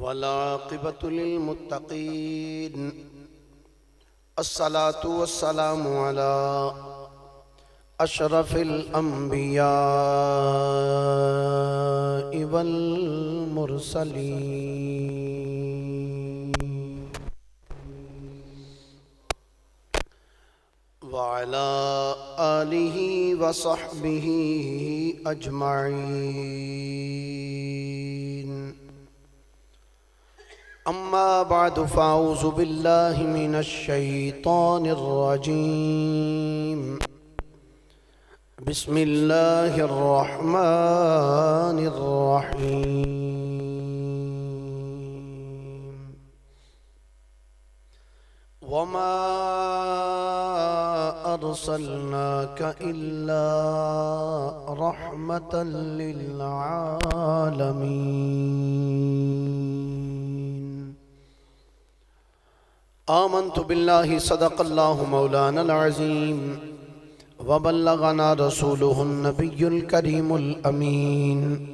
والعاقبة للمتقين الصلاة والسلام على أشرف الأنبياء والمرسلين وعلى آله وصحبه أجمعين أما بعد فأعوذ بالله من الشيطان الرجيم بسم الله الرحمن الرحيم وما أرسلناك إلا رحمة للعالمين آمنت بالله صدق الله مولانا العظيم وبلغنا رسوله النبي الكريم الأمين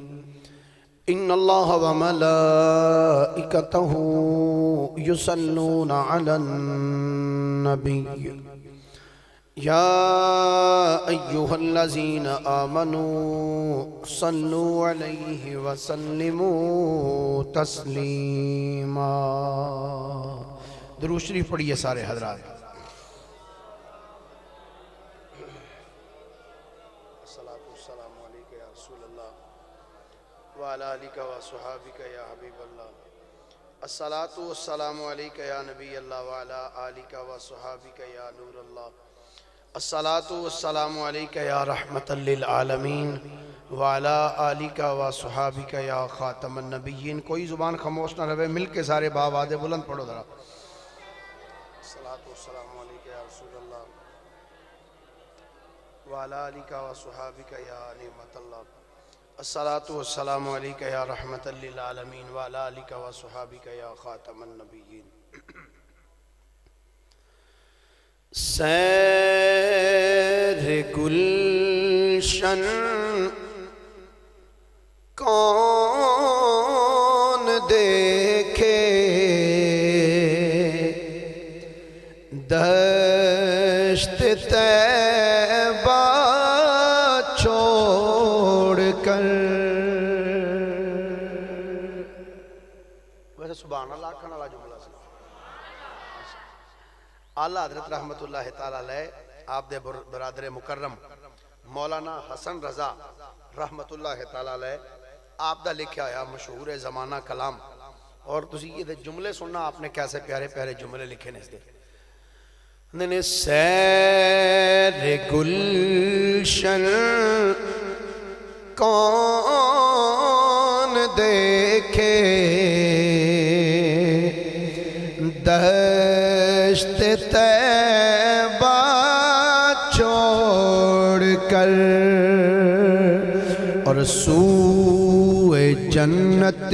إن الله وملائكته يصلون على النبي يا أيها الذين آمنوا صلوا عليه وسلموا تسليما درود شریف پڑھیے سارے حضرات الصلاة والسلام علیکہ یا رسول اللہ وعلی آلکہ وصحابکہ یا حبیب اللہ الصلاة والسلام علیکہ یا نبی اللہ وعلی آلکہ وصحابکہ یا نور اللہ الصلاة والسلام علیکہ یا رحمت للعالمین وعلی آلکہ وصحابکہ یا خاتم النبیین کوئی زبان خاموش نہ رہے مل کے سارے بآواز بلند پڑھو ذرا الصلاة والسلام علیکہ یا رسول اللہ وعلی آلکہ وصحابکہ یا نعمت اللہ الصلاة والسلام علیکہ یا رحمت للعالمین وعلی آلکہ وصحابکہ یا خاتم النبیین سیر گلشن کون دیکھے دشت طیبہ چھوڑ کر ویسے سبحان اللہ کھانا لا جملہ سے اعلیٰ حضرت رحمت اللہ تعالیٰ علیہ آپ دے برادر مکرم مولانا حسن رضا رحمت اللہ تعالیٰ علیہ آپ دا لکھا ہے مشہور زمانہ کلام اور تسی یہ جملے سننا آپ نے کیسے پیارے پیارے جملے لکھے نے اس دے سیر گلشن کون دیکھے دشت طیبہ چھوڑ کر اور سوئے جنت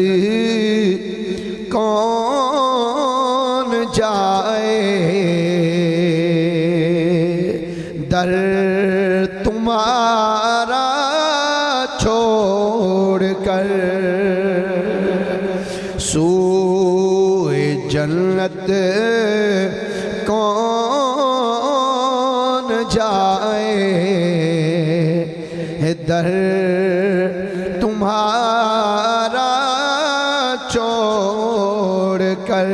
کون جائے در تمہارا چھوڑ کر سوئے جنت کون جائے در تمہارا چھوڑ کر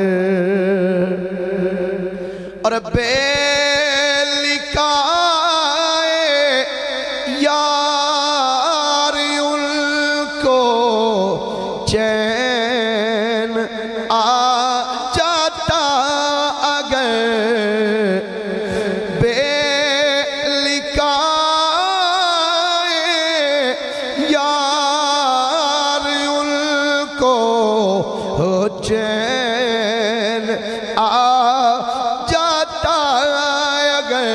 اور بے چین آ جاتا اگر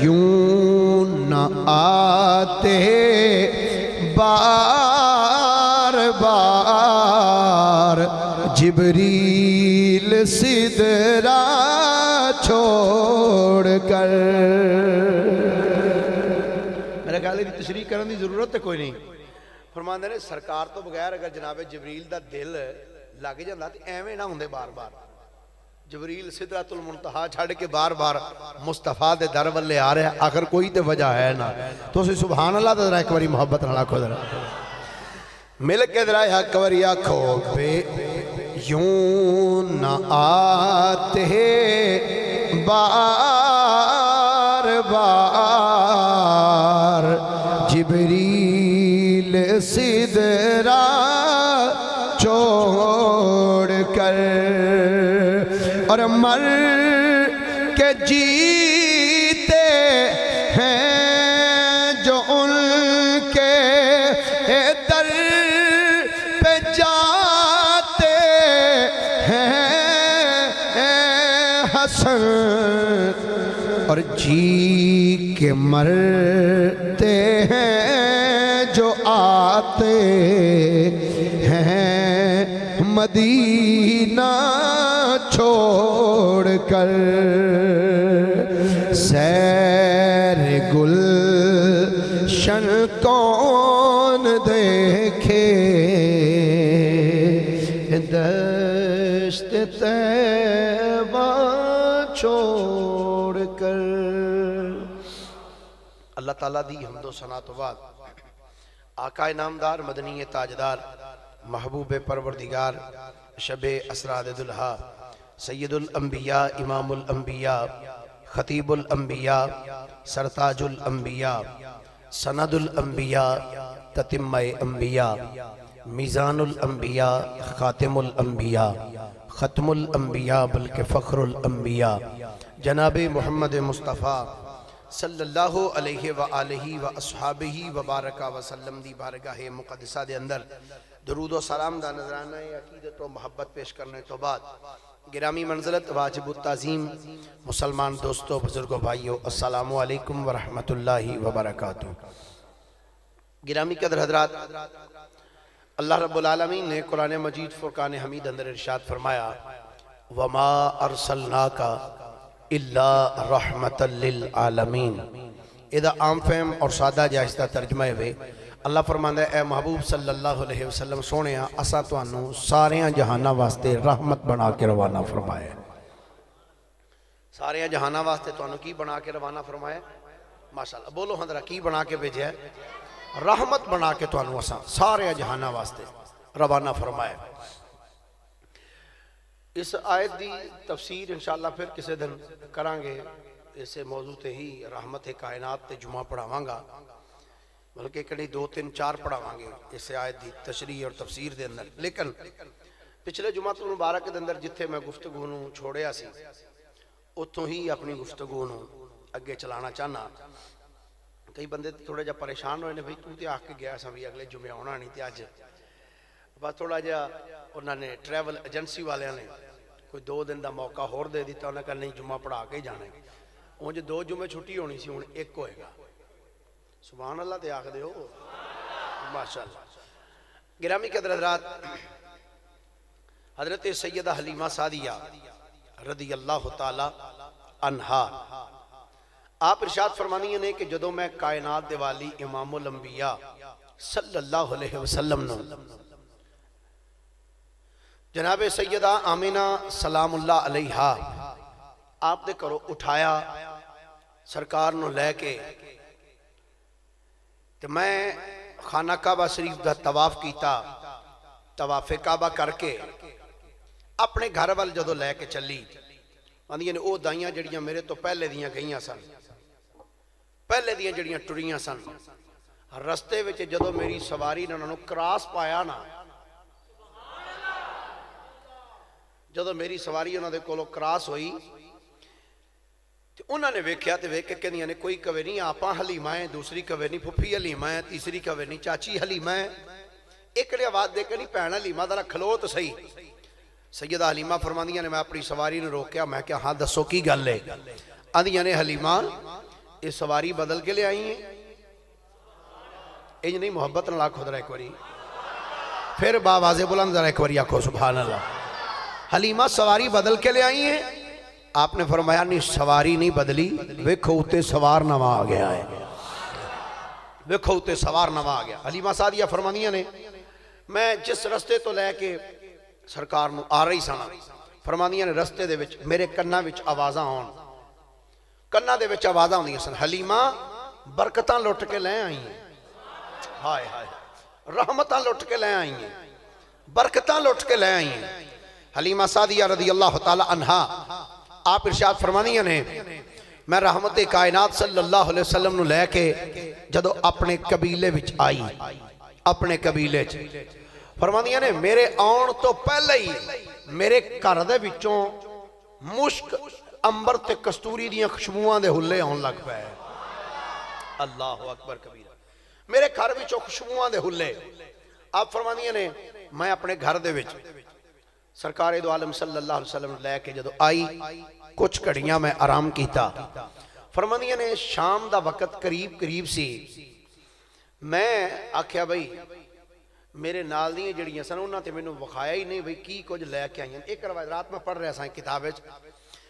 یوں نہ آتے بار بار جبریل سدرہ چھوڑ کر. میرے خیال ہے تشریح کرنے کی ضرورت ہے کوئی نہیں. فرماندے نے سرکار تو بغیر اگر جناب جبریل دا دل لگ جاندہ تو ایویں نہ ہوندے بار بار جبریل سدرۃ المنتہا چھڑ کے بار بار مصطفیٰ دے در والے آ رہے ہیں آخر کوئی تے وجہ ہے نا تو اسی سبحان اللہ ذرا ایک باری محبت نہ لاکھو ذرا مل کے ذرا ایک باری آکھو بے یوں نہ آتے بار بار جبریل سدرہ چھوڑ کر اور مر کے جیتے ہیں جو ان کے در پہ جاتے ہیں حسن اور جی کے مرتے ہیں جو آتے ہیں مدینہ چھوڑ کر سیر گلشن کون دیکھے دشت طیبہ چھوڑ کر اللہ تعالیٰ دی حمد و ثنا تو بعد آقا نامدار مدنی تاجدار محبوب پروردگار شب اسراد دلہا سید الانبیاء امام الانبیاء خطیب الانبیاء سرتاج الانبیاء سند الانبیاء تتمہ انبیاء میزان الانبیاء خاتم الانبیاء ختم الانبیاء بلکہ فخر الانبیاء جناب محمد مصطفیٰ صلی اللہ علیہ وآلہ واصحابہ وبارکہ وسلم دی بارگاہ مقدسہ دے اندر درود و سلام دا نظرانہ عقیدت و محبت پیش کرنے تو بعد گرامی منزلت واجب التعظیم مسلمان دوستو بزرگو بھائیو السلام علیکم ورحمت اللہ وبرکاتہ گرامی قدر حضرات اللہ رب العالمین نے قرآن مجید فرقان حمید اندر ارشاد فرمایا وَمَا أَرْسَلْنَاكَ إِلَّا رَحْمَةً لِلْعَالَمِينَ ادھا عام فہم اور سادہ جائزہ ترجمہ ہوئے اللہ فرماندہ اے محبوب صلی اللہ علیہ وسلم سونیا اسا تو انہوں ساریاں جہانہ واسطے رحمت بنا کے روانہ فرمائے ساریاں جہانہ واسطے تو انہوں کی بنا کے روانہ فرمائے ماشاءاللہ بولو حضرہ کی بنا کے بھیجے ہے رحمت بنا کے تو انہوں اسا ساریاں جہانہ واسطے روانہ فرمائے اس آیت دی تفسیر انشاءاللہ پھر کسی دن کرانگے اسے موضوع تے ہی رحمت کائنات تے جمعہ پڑھاواں گا بلکہ کڑی 2 3 4 پڑھاواں گے اس آیت دی تشریح اور تفسیر دے اندر لیکن پچھلے جمعہ مبارک دے اندر جتھے میں گفتگو نوں چھوڑیا سی اتھوں ہی اپنی گفتگو نوں اگے چلانا چاہنا کئی بندے تھوڑا جا پریشان ہوئے نے بھئی تو تے آکھ کے گیا سا بھی اگلے جمعہ ہونا نہیں تے آج بس تھوڑا جا انہوں نے ٹریول ایجنسی والے نے کوئی 2 دن دا موقع ہور دے دیتا انہوں نے کہا نہیں جمعہ پڑھا کے جانے وہ جو 2 جمعے چھٹی ہونی سی ہوں ایک ہوئے گا سبحان اللہ تے آکھ دے ہو ماشاءاللہ گرامی قدر حضرات حضرت سیدہ حلیمہ سعدیہ رضی اللہ تعالی عنہا آپ ارشاد فرمانی ہیں کہ جدو میں کائنات دے والی امام الانبیاء صلی اللہ علیہ وسلم نو جناب سیدہ آمینہ سلام اللہ علیہ آپ دے کرو اٹھایا سرکار نو لے کے تو میں خانہ کعبہ شریف دا طواف کیتا طواف کعبہ کر کے اپنے گھر وال جدو لے کے چلی آندھیاں نے او دائیاں جڑیاں میرے تو پہلے دیاں گئیاں سن پہلے دیاں جڑیاں ٹریاں سن رستے وچ جدو میری سواری نے انہوں کراس پایا نا جدو میری سواری انہوں نے کولو کراس ہوئی انہوں نے ویکھیا تے ویکھ کے کہندیاں نے کوئی کہے نہیں آپاں حلیمہ ہیں دوسری کہے نہیں پھپھی حلیمہ ہیں تیسری کہے نہیں چاچی حلیمہ ہیں ایک نے آواز دے کے نہیں پہنا حلیمہ ذرا کھلو تو صحیح سیدہ حلیمہ فرماندیاں نے میں اپنی سواری نے روکیا میں کہا ہاں دسو کی گل ہے آندیاں نے حلیمہ یہ سواری بدل کے لے آئی ہیں یہ نہیں محبت نہ لاکھو ذرا ایک باری پھر باواز بلند ذرا ایک باری آکھو سبحان اللہ حلیمہ سواری بدل کے لے آئی ہیں آپ نے فرمایا نہیں سواری نہیں بدلی ویکھو اتے سوار نواں آ گیا ہے ویکھو تے سوار نوا آ گیا. حلیمہ سعدیہ فرمانیاں نے میں جس رستے تو لے کے سرکار نو آ رہی ساں فرمانیاں نے رستے دے وچ میرے کناں وچ آوازاں آن کناں دے وچ آوازاں ہوندیاں سن حلیمہ برکتاں لٹ کے لے آئی ہیں ہائے ہائے رحمتاں لٹ کے لے آئی ہیں برکتاں لٹ کے لے آئی ہیں. حلیمہ سعدیہ رضی اللہ تعالی عنہا آپ ارشاد فرمانیاں نے میں رحمت کائنات صلی اللہ علیہ وسلم نو لے کے جدو اپنے قبیلے وچ آئی اپنے قبیلے چ فرمانیاں نے میرے آن تو پہلے ہی میرے گھر دے وچوں مشک امبر تے کستوری دیاں خوشبوئاں دے ہلے آن لگ پے. اللہ اکبر کبیرہ میرے گھر وچوں خوشبوئاں دے ہلے. آپ فرمانیاں نے میں اپنے گھر دے وچ سرکار دو عالم صلی اللہ علیہ وسلم لے کے جدو آئی کچھ گھڑیاں میں آرام کیتا. فرمانیاں نے شام دا وقت قریب قریب سی میں آکھیا بھئی میرے نال دیاں جڑیاں سن انہاں تے مینوں وکھایا ہی نہیں بھئی کی کچھ لے کے آئیں. ایک روایت رات میں پڑھ رہا سائیں کتاب وچ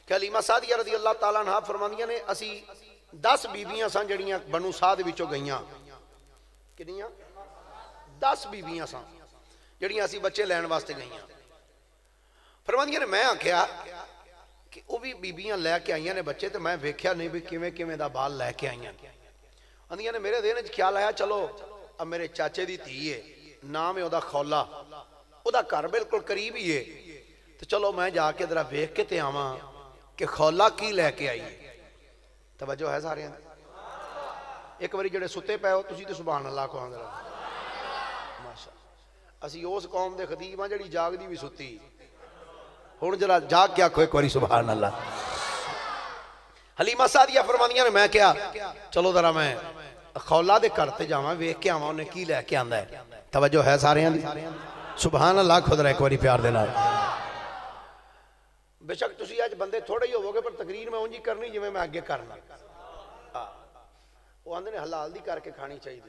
کہ حلیمہ سعدیہ رضی اللہ تعالیٰ عنہ فرمانیاں نے اسی 10 بیبیاں سن جڑیاں بنو سعد وچوں گئیاں کنیاں 10 بیبیاں سن جڑیاں اسی بچے لین واسطے گئیاں. فرمانیاں نے میں آکھیا کہ وہ بھی بیبیاں لے کے آئیاں نے بچے تے میں ویکھیا نہیں بھی کیویں دا بال لے کے آئیاں. اندیاں نے میرے دین وچ خیال آیا چلو اب میرے چاچے دی دھی ہے نام ہے او دا خولا او دا گھر بالکل قریب ہی ہے تو چلو میں جا کے ذرا ویکھ کے تے آواں کہ خولا کی لے کے آئی. توجہ ہے سارے ایک باری جڑے ستے پے ہو تسی تے سبحان اللہ کہو ذرا ماشاءاللہ. اسی اس قوم دے خطیب ہاں جڑی جاگ دی بھی ستی ہن ذرا جاگ کے آکھو ایک باری سبحان اللہ. حلیمہ سعدیہ فرمانیاں نے میں کیا چلو ذرا میں خولا دے گھر تے جاواں ویکھ کے آواں انہیں کی لے کے آندا ہے. توجہ ہے سارے دی سبحان اللہ خود رہا ایک باری پیار دینا. بے شک تسی آج بندے تھوڑے ہی ہوگے پر تقریر میں اونجی کرنی جو میں آگے کرنا وہ آندھے نے حلال دی کر کے کھانی چاہیے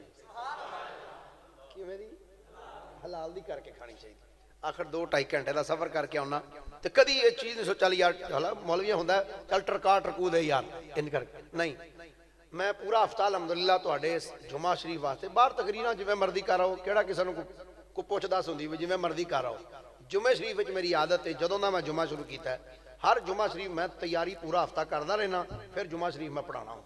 کیوں دی حلال دی کر کے کھانی چاہیے. آخر 2-2.5 گھنٹے دا سفر کر کے آنا تو کدی یہ چیز نہیں سو چل یار مولویاں ہوندہ ہے چل ٹرکا ٹرکو دے یار ان کر نہیں. میں پورا ہفتہ الحمدللہ تواڈے جمعہ شریف واسطے باہر تقریراں جویں مرضی کر رہا ہو کیڑا کسے نوں کو پوچھ دس ہوندی وی جویں مرضی کر رہا ہو. جمعہ شریف وچ میری عادت ہے جدوں دا میں جمعہ شروع کیتا ہے ہر جمعہ شریف میں تیاری پورا ہفتہ کردا رہنا پھر جمعہ شریف میں پڑھانا ہوں.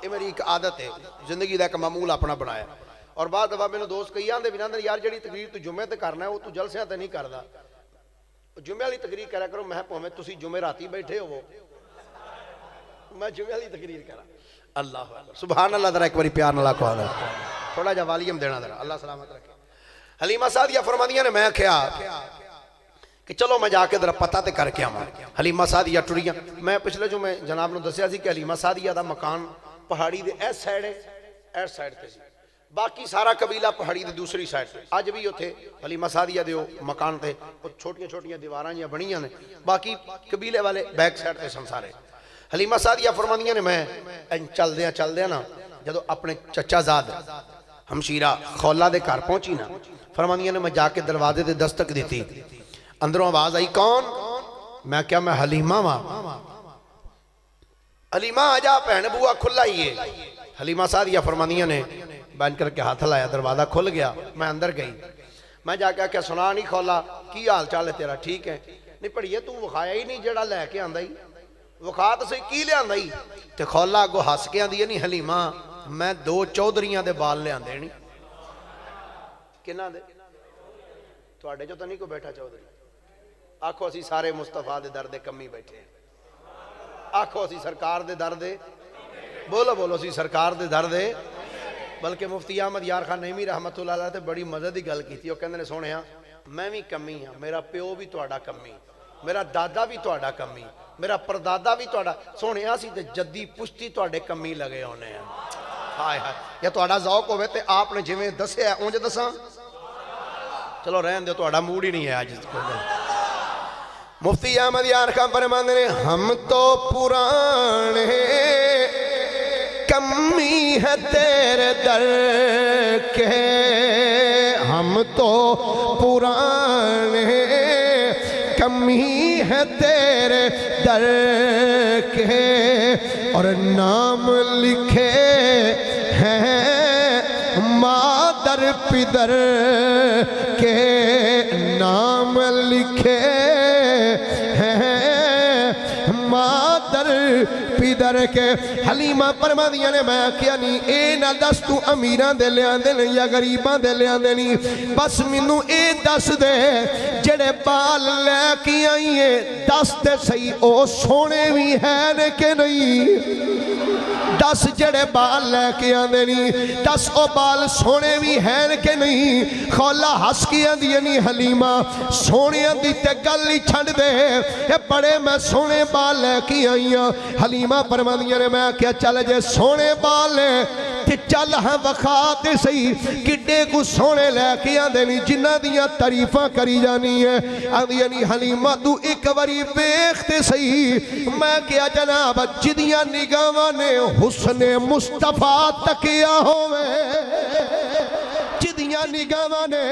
یہ میری ایک عادت ہے زندگی دا ایک معمول اپنا بنایا. اور بعد دفعہ میرے دوست کئی آندے بنا یار جڑی تقریر تو جمعے تے کرنا ہے وہ تو جلسیاں تے نہیں کردا جمعے والی تقریر کرا کرو. میں پویں تسی جمعے راتی بیٹھے ہو میں جمعے والی تقریر کرا. اللہ سبحان اللہ ذرا ایک باری پیار نال آکھو تھوڑا جا والیم دینا ذرا اللہ سلامت رکھے. حلیمہ سعدیہ فرمانیاں نے میں کہیا کہ چلو میں جا کے ذرا پتہ تے کر کے آواں. حلیمہ سعدیہ ٹریاں میں پچھلے جو میں جناب نو دسیا سی کہ حلیمہ سعدیہ دا مکان پہاڑی دے اس سائڈ ہے اس سائڈ تے سی باقی سارا قبیلہ پہاڑی دی دوسری سائڈ تے. اج بھی اوتھے حلیمہ سعدیہ دے مکان تے چھوٹیاں چھوٹیاں دیواراں جیاں بنیاں نے باقی قبیلے والے بیک سائڈ تے سن سارے. حلیمہ سعدیہ فرمانیاں نے میں چل دیاں نا جدو اپنے چچا زاد ہمشیرہ خولا دے گھر پہنچی نا فرمانیاں نے میں جا کے دروازے تے دستک دیتی. اندروں آواز آئی کون؟ میں کیا میں حلیمہ ماں. حلیمہ آجا پہن بوا کھلا ہی ہے. حلیمہ سعدیہ فرمانیاں نے بین کر کے ہاتھ لایا دروازہ کھل گیا میں اندر گئی. میں جا کے کیا سنا نہیں کھولا کی حال چال ہے تیرا ٹھیک ہے نہیں پڑھئے تو وکھایا ہی نہیں جڑا لے کے آندہ ہی وکھا تو سے کی لے آندہ ہی تے خولا کو ہس کے آندھی ہے نہیں حلیمہ میں 2 چودھریاں دے بال لے آندے نہیں کنہ دے تو آڑے جو تو نہیں کو بیٹھا چودھری آکھو اسی سارے مصطفیٰ دے دردے کمی بیٹھے ہیں آکھو اسی سرکار دے دردے بولو بولو اسی سرکار دے دردے. بلکہ مفتی احمد یار خان نعیمی رحمت اللہ علیہ تے بڑی مزے دی گل کی تھی وہ کہندے نے سونے ہاں میں بھی کمی ہاں میرا پیو بھی تہاڈا کمی میرا دادا بھی تہاڈا کمی میرا پردادا بھی تہاڈا سونے ہاں سی تے جدی پشتی تہاڈے کمی لگے ہونے ہیں. ہائے ہائے یا تہاڈا ذوق ہوے تے آپ نے جویں دسیا اونج دساں چلو رہن دے تہاڈا موڈ ہی نہیں ہے اج. مفتی احمد یار خان فرماندے نے ہم تو پرانے کمی ہے تیرے در کے ہم تو پرانے کمی ہے تیرے در کے اور نام لکھے ہیں مادر پدر کے نام لکھے ہیں، مادر پدر کے۔ حلیمہ فرماندیاں نے میں کیا نہیں اے نہ دس تو امیراں دے لے آندے نے یا غریباں دے لے آندے نہیں، بس مینوں اے دس دے جڑے بال لے کے آئی ہے، دس تے صحیح او سونے بھی ہیں کہ نہیں؟ دس جڑے بال لے کے آندے نہیں، دس او بال سونے بھی ہیں کہ نہیں؟ خولا ہس کی آندی نہیں حلیمہ سونے آندی تے گل ہی چھڑ دے، اے بڑے میں سونے بال لے کے آئی ہوں۔ حلیمہ فرماندیاں نے میں کیا چل جے سونے بال لے تے چل ہاں وکھاتے صحیح کڈے کو سونے لے کے آندے نہیں جنہ دیاں تعریفاں کری جانی ہے۔ آندی نہیں حلیمہ تو ایک واری ویکھتے صحیح میں کیا جناب جدیاں نگاہاں نے حسن مصطفیٰ تکیا ہوئے، جدیاں نگاہاں نے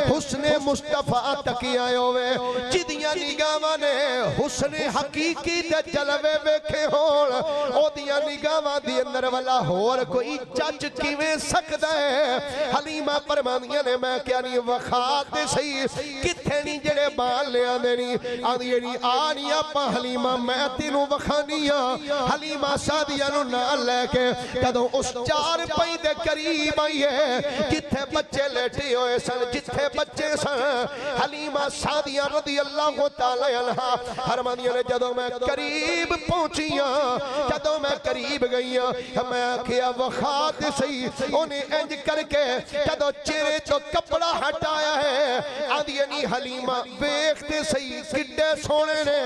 حسن مصطفیٰ تکیا ہوئے، جدیاں نگاہاں نے حسن حقیقی تے جلوے ویکھے ہون، او دیاں نگاہاں دی اندر والا ہور کوئی چچ کیویں سکدا ہے؟ حلیمہ فرماندیاں نے میں کیا نہیں وکھا تے صحیح کتھے نہیں جڑے بال لے آندے نہیں؟ آندی نہیں آنی آپا حلیمہ میں تینوں وکھانیاں۔ حلیمہ سعدیہ نو نال لے کے جدوں اس چار پئی دے قریب آئی ہے جتھے بچے لیٹے ہوئے سن، جتھے بچے سن، حلیمہ سعدیہ رضی اللہ تعالی عنہا فرماندیاں نے جدوں میں قریب پہنچیاں، جدوں میں قریب گئیاں میں کیا وخا تے صحیح انہیں انج کر کے جدوں چہرے تو کپڑا ہٹایا ہے آندی نہیں حلیمہ ویکھتے صحیح کڈے سونے نے۔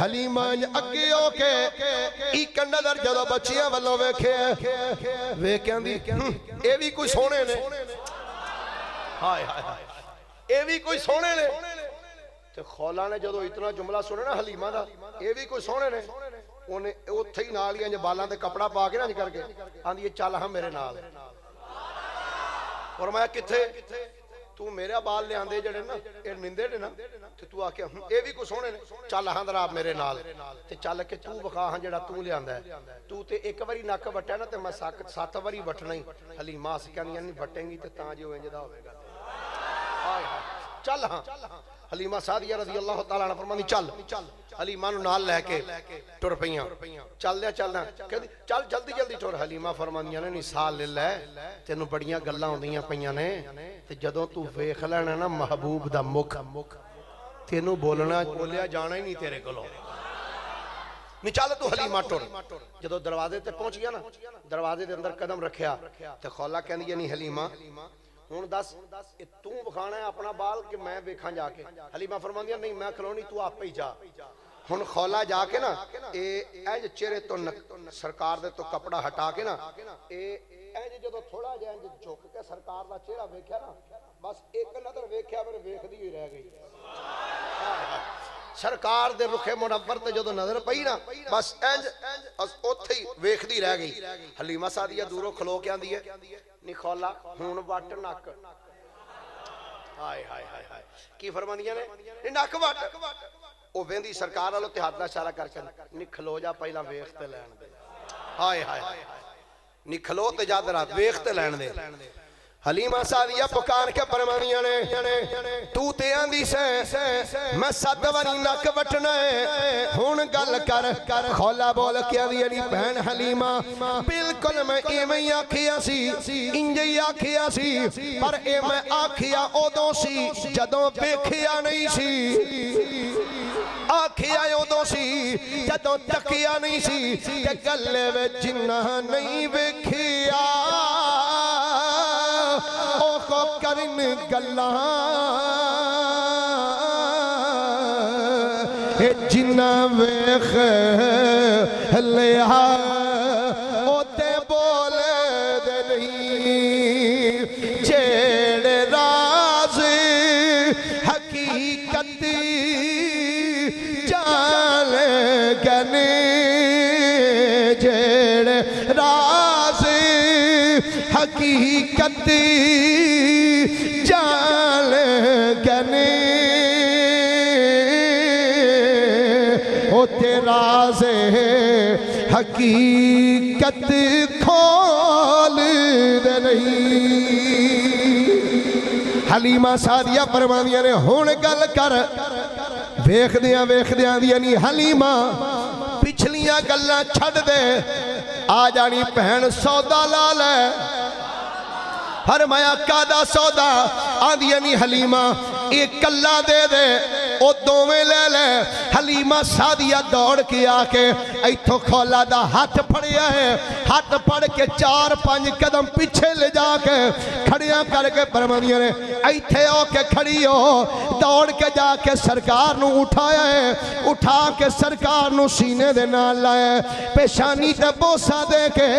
حلیمہ اگے ہو کے ایک نظر جدوں بچیاں والوں ویکھے ویکھیاں دی اے بھی کوئی سونے نے، ہائے ہائے اے بھی کوئی سونے نے۔ تے خولا نے جدو اتنا جملہ سنے نا حلیمہ دا اے بھی کوئی سونے نے، انہیں اوتھے ہی نال ہی بالاں تے کپڑا پا کے نا کر کے آندی یہ چل ہاں میرے نال۔ اور میں کتھے تو میرے بال لے آندے جڑے نا اے نندے نے نا تے تو آکے اے بھی کوئی سونے نے، چل ہاں دراب میرے نال تے چل کے تو بخا ہاں جڑا تو لے آندا ہے۔ تو تے ایک واری نک وٹیا نا تے میں 7 واری وٹنا ہی۔ حلیمہ سکھیاں نہیں وٹیں گی تے تاں جو انج دا ہوے گا۔ چل ہاں حلیمہ سعدیہ رضی اللہ تعالیٰ عنہ فرمانی چل۔ حلیمہ نو نال لے کے ٹر پیاں، چل دیا چلنا چل جلدی جلدی ٹر۔ حلیمہ فرمانیاں نے سال لے لے تینوں بڑیاں گلاں ہوندیاں پیاں نے تے جدوں تو ویکھ لینا نا محبوب دا مکھ تینوں بولیا جانا ہی نہیں تیرے کولوں نہیں۔ چل تو حلیمہ ٹر۔ جدوں دروازے تے پہنچ گیا نا دروازے دے اندر قدم رکھیا تے خولا کہندی نہیں حلیمہ ہوں دس تو بکھانا ہے اپنا بال کہ میں ویکھاں جا کے؟ حلیمہ فرماندیاں نہیں میں کھلونی تو آپ پہ ہی جا۔ ہن خولا جا کے نا اے چہرے تو سرکار دے تو کپڑا ہٹا کے نا اے جدو تھوڑا جا جھک کے سرکار دا چہرہ ویکھیا نا بس ایک نظر ویکھیا پھر ویکھدی ہی رہ گئی۔ سرکار دے رخ منور تے جدو نظر پئی نا بس انج اوتھے ہی ویکھدی رہ گئی۔ حلیمہ سعدیہ دوروں کھلو کے آندی ہے نہیں خولا ہون وٹ نک، ہائے ہائے ہائے ہائے کی فرماندیاں نے نک وٹ۔ او ویندی سرکار والوں تے ہاتھ نال اشارہ کر کے نہیں کھلو جا پہلا ویکھ تے لین دے، ہائے ہائے نہیں کھلو تے جا ذرا ویکھ تے لین دے۔ حلیمہ سعدیہ پکار کے فرماندیاں نے تو تے آندی سے میں 7 واری نک وٹنا ہے ہن گل کر۔ خولا بول کے آندی نہیں بہن حلیمہ بالکل میں ایویں آکھیا سی انج ہی آکھیا سی پر اے میں آکھیا اودوں سی جدوں ویکھیا نہیں سی، آکھیا اودوں سی جدوں تکیا نہیں سی تے گلے وچ جنہ نہیں ویکھیا کرن گلاں جنہ ویکھ لیا او تے بولے دے نہیں جیڑے راز حقیقت جان گنے، جیڑے راز حقیقت جان گنے او تیرا سے حقیقت کھول دے نہیں۔ حلیمہ سعدیہ فرماندیاں نے ہن گل کر ویکھدیاں ویکھدیاں دی نہیں حلیمہ پچھلیاں گلاں چھڈ دے آ جانی بہن سودا لا لے فرمایا کادا سودا آندی نہیں حلیمہ ایک کلا دے دے او دوویں لے لے حلیمہ سعدیہ دوڑ کے آ کے ایتھوں خولا دا ہاتھ پھڑیا ہے ہاتھ پھڑ کے 4-5 قدم پیچھے لے جا کے کھڑیاں کر کے فرماندیاں نے ایتھے ہو کے کھڑی ہو دوڑ کے جا کے سرکار نو اٹھایا ہے اٹھا کے سرکار نو سینے دے نال لائے پیشانی تے بوسا دے کے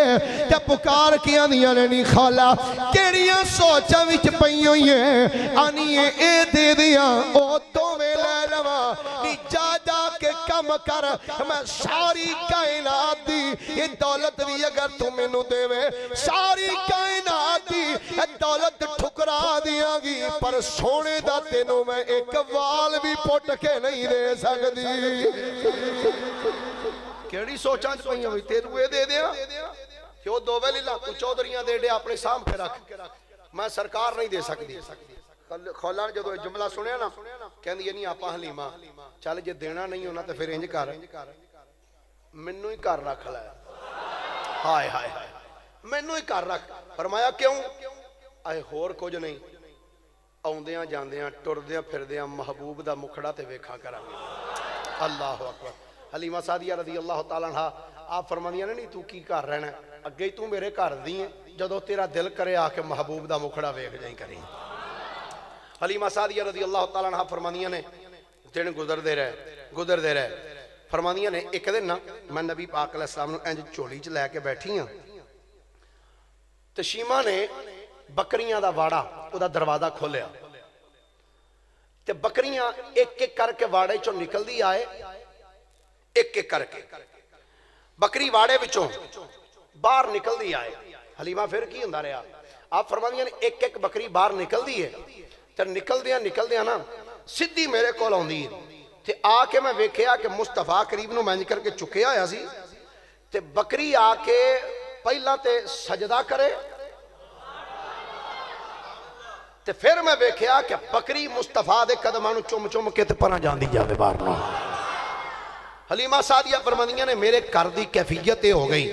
تے پکار کی آندیاں نے نہیں خولا کیڑیاں سوچاں وچ پئی ہوئی ہیں آنی اے دے دیاں او دوویں لے لواں نی جا جا کے کم کر میں ساری کائنات دی یہ دولت بھی اگر تو میں نو دے وے ساری کائنات دی یہ دولت ٹھکرا دیاں گی پر سونے دا تینوں میں ایک وال بھی پوٹ کے نہیں دے سکتی کیڑی سوچاں پئی ہوئی تینوں اے دے دیاں کہ وہ دوویں لے لا تو چودھریاں دے دے اپنے سام کے رکھ میں سرکار نہیں دے سکتی خولا نے جدو جملہ سنیا نا کہندی یہ نہیں آپا حلیمہ چل جے دینا نہیں ہونا تو پھر انج کر منو ہی کر رکھ لے ہائے ہائے ہائے منو ہی کر رکھ فرمایا کیوں اے ہور کچھ نہیں آوندیاں جاندیاں ٹردیاں پھردیاں محبوب دا مکھڑا تے ویکھا کرانگے اللہ اکبر حلیمہ سعدیہ رضی اللہ تعالیٰ عنہ آپ فرماندیاں نے نہیں تو کی کر رہنا ہے اگے تو میرے گھر دی ہیں جدو تیرا دل کرے آ کے محبوب دا مکھڑا ویکھ جائیں کریں حلیمہ سعدیہ رضی اللہ تعالیٰ عنہ فرماندیاں نے دن گزر دے رہے فرماندیاں نے ایک دن نا میں نبی پاک علیہ السلام نے انج چولی چ لے کے بیٹھی ہاں تشیمہ نے بکریاں دا واڑا او دا دروازہ کھولیا تے بکریاں ایک ایک کر کے واڑے چوں نکل دی آئے ایک ایک کر کے بکری واڑے وچوں باہر نکل دی آئے حلیمہ پھر کی ہوندا رہیا آپ فرماندیاں نے ایک ایک بکری باہر نکل دی ہے تے نکل دیاں نا سدھی میرے کول آوندی ہے تے آ کے میں ویکھیا کہ مصطفیٰ کریم نو مینج کر کے چکیا ہویا سی تے بکری آ کے پہلا تے سجدہ کرے تے پھر میں ویکھیا کہ بکری مصطفیٰ دے قدماں نو چم چم کے تے پراں جاندی جاوے باہر نو حلیمہ سعدیہ فرماندیاں نے میرے گھر دی کیفیت یہ ہو گئی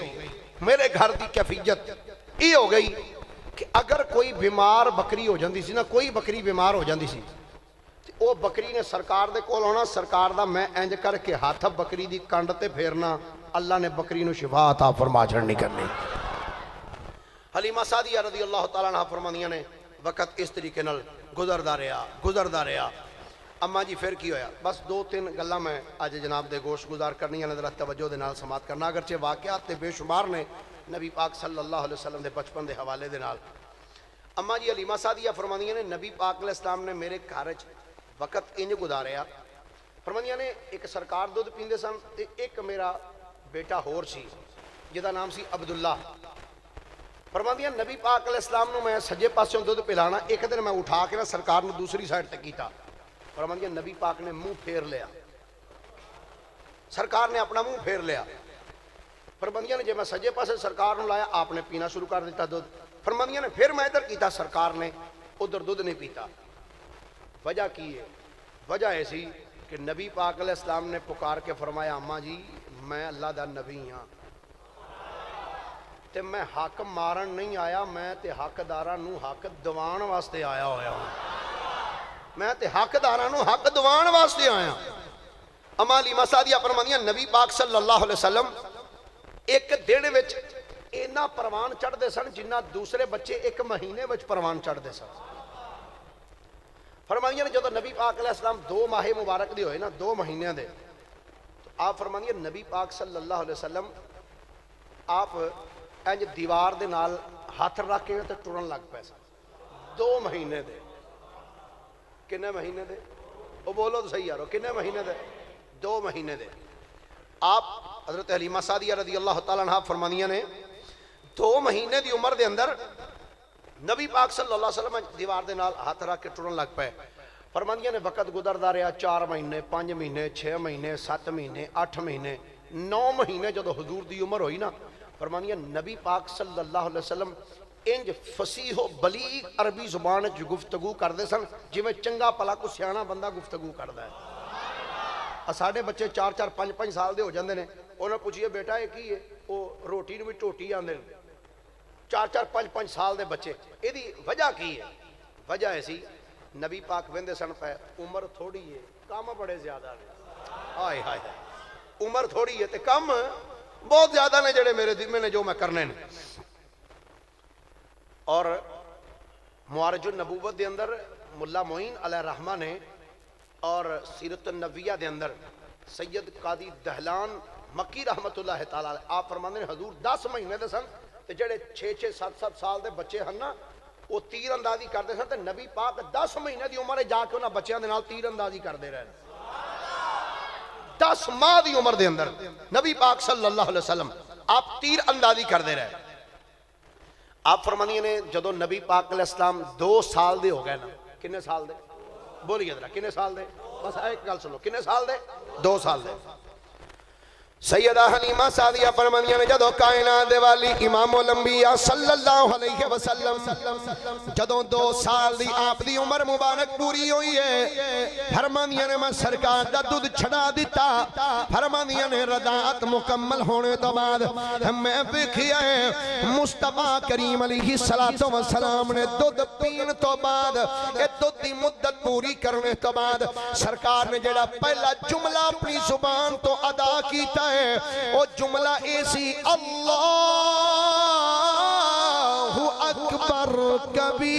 میرے گھر دی کیفیت یہ ہو گئی کہ اگر کوئی بیمار بکری ہو جاندی سی نا کوئی بکری بیمار ہو جاندی سی او بکری نے سرکار دے کول ہونا سرکار دا میں انج کر کے ہاتھ بکری دی کنڈ تے پھیرنا اللہ نے بکری نو شفا عطا فرما چھڑنی کرنی حلیمہ سعدیہ رضی اللہ تعالیٰ عنہ فرماندیاں نے وقت اس طریقے نال گزردا رہیا اما جی پھر کی ہویا بس 2-3 گلاں میں آج جناب دے گوش گزار کرنی ہیں ذرا توجہ دے نال سماعت کرنا اگرچہ واقعات تے بے شمار نے نبی پاک صلی اللہ علیہ وسلم دے بچپن دے حوالے دے نال اما جی حلیمہ سعدیہ فرماندیاں نے نبی پاک علیہ السلام نے میرے گھر وچ وقت انج گزاریا فرماندیاں نے ایک سرکار دودھ پیندے سن تے ایک میرا بیٹا ہور سی جدا نام سی عبداللہ فرماندیاں نبی پاک علیہ السلام نو میں سجے پاسوں دودھ پلانا ایک دن میں اٹھا کے نا سرکار نو دوسری سائڈ تے کیتا فرماندیاں نبی پاک نے منہ پھیر لیا سرکار نے اپنا منہ پھیر لیا فرماندیاں نے جب میں سجے پاسے سرکار نو لایا آپ نے پینا شروع کر دیتا دودھ فرماندیاں نے پھر میں ادھر کیتا سرکار نے ادھر دودھ نہیں پیتا وجہ کی ہے وجہ ایسی کہ نبی پاک علیہ السلام نے پکار کے فرمایا اماں جی میں اللہ دا نبی ہاں تے میں حق مارن نہیں آیا میں تے حق داراں نو حق دوان واسطے آیا ہویا ہوں میں تے حق داراں نو حق دوان واسطے آیا اما حلیمہ سعدیہ فرماندیاں نبی پاک صلی اللہ علیہ وسلم ایک دن وچ اینا پروان چڑھ دے سن جنہ دوسرے بچے ایک مہینے وچ پروان چڑھ دے سن فرماندیاں نے جدو نبی پاک علیہ السلام 2 ماہ مبارک دی ہوئے نا 2 مہینے دے تو آپ فرماندیاں نبی پاک صلی اللہ علیہ وسلم آپ انج دیوار دے نال ہاتھ رکھ کے تے ٹرن لگ پے سن 2 مہینے دے کنے مہینے دے وہ بولو تو صحیح یارو کنے مہینے دے 2 مہینے دے آپ حضرت حلیمہ سعدیہ رضی اللہ تعالیٰ عنہ فرماندیاں نے 2 مہینے دی عمر دے اندر نبی پاک صلی اللہ علیہ وسلم دیوار دے نال ہاتھ رکھ کے ٹرن لگ پے فرماندیاں نے وقت گزردا رہا 4 مہینے 5 مہینے 6 مہینے 7 مہینے 8 مہینے 9 مہینے جدو حضور دی عمر ہوئی نا فرماندیاں نبی پاک صلی اللہ علیہ وسلم انج فصیح و بلیغ عربی زبان جو گفتگو کردے سن جویں چنگا پلا کو سیانا بندہ گفتگو کردا ہے. ساڈے بچے 4-4 5-5 سال دے ہو جاندے نے, انہاں پوچھئے بیٹا یہ کی ہے, وہ روٹی نوں وی ٹوٹی آندے نے. 4-4 5-5 سال دے بچے. ایدی وجہ کی ہے؟ وجہ ایسی نبی پاک ویندے سن پہ عمر تھوڑی ہے کام بڑے زیادہ نے. ہائے ہائے عمر تھوڑی ہے تے کم بہت زیادہ نے جڑے میرے دل میں جو میں کرنے نے. اور معارج النبوت دے اندر ملا معین علیہ الرحمہ نے اور سیرت النبیہ دے اندر سید قاضی دہلان مکی رحمت اللہ تعالیٰ آپ فرماندے نے حضور 10 مہینے دے سن تے جڑے 6-6 7-7 سال دے بچے ہن نا وہ تیر اندازی کرتے سن تے نبی پاک 10 مہینے دی عمر جا کے انہاں بچیاں دے نال تیر اندازی کردے رہے. 10 ماہ دی عمر دے اندر نبی پاک صلی اللہ علیہ وسلم آپ تیر اندازی کردے رہے. آپ فرمانیے نے جدو نبی پاک علیہ السلام 2 سال دے ہو گئے نا, کنے سال دے بولیے ذرا کنے سال دے, بس ایک گل سنو کنے سال دے 2 سال دے. سیدہ حلیمہ سعدیہ فرمانیاں نے جدو کائنات دے والی امام الانبیاء صلی اللہ علیہ وسلم جدو 2 سال دی آپ دی عمر مبارک پوری ہوئی ہے, فرمانیاں نے میں سرکار دا دودھ چھڑا دیتا. فرمانیاں نے رضاعت مکمل ہونے تو بعد میں ویکھیا ہے مصطفیٰ کریم علیہ السلام نے دودھ پین تو بعد اے دودھ دی مدت پوری کرنے تو بعد سرکار نے جڑا پہلا جملہ اپنی زبان تو ادا کیتا ہے وہ جملہ ایسی اللہ اکبر کبیرہ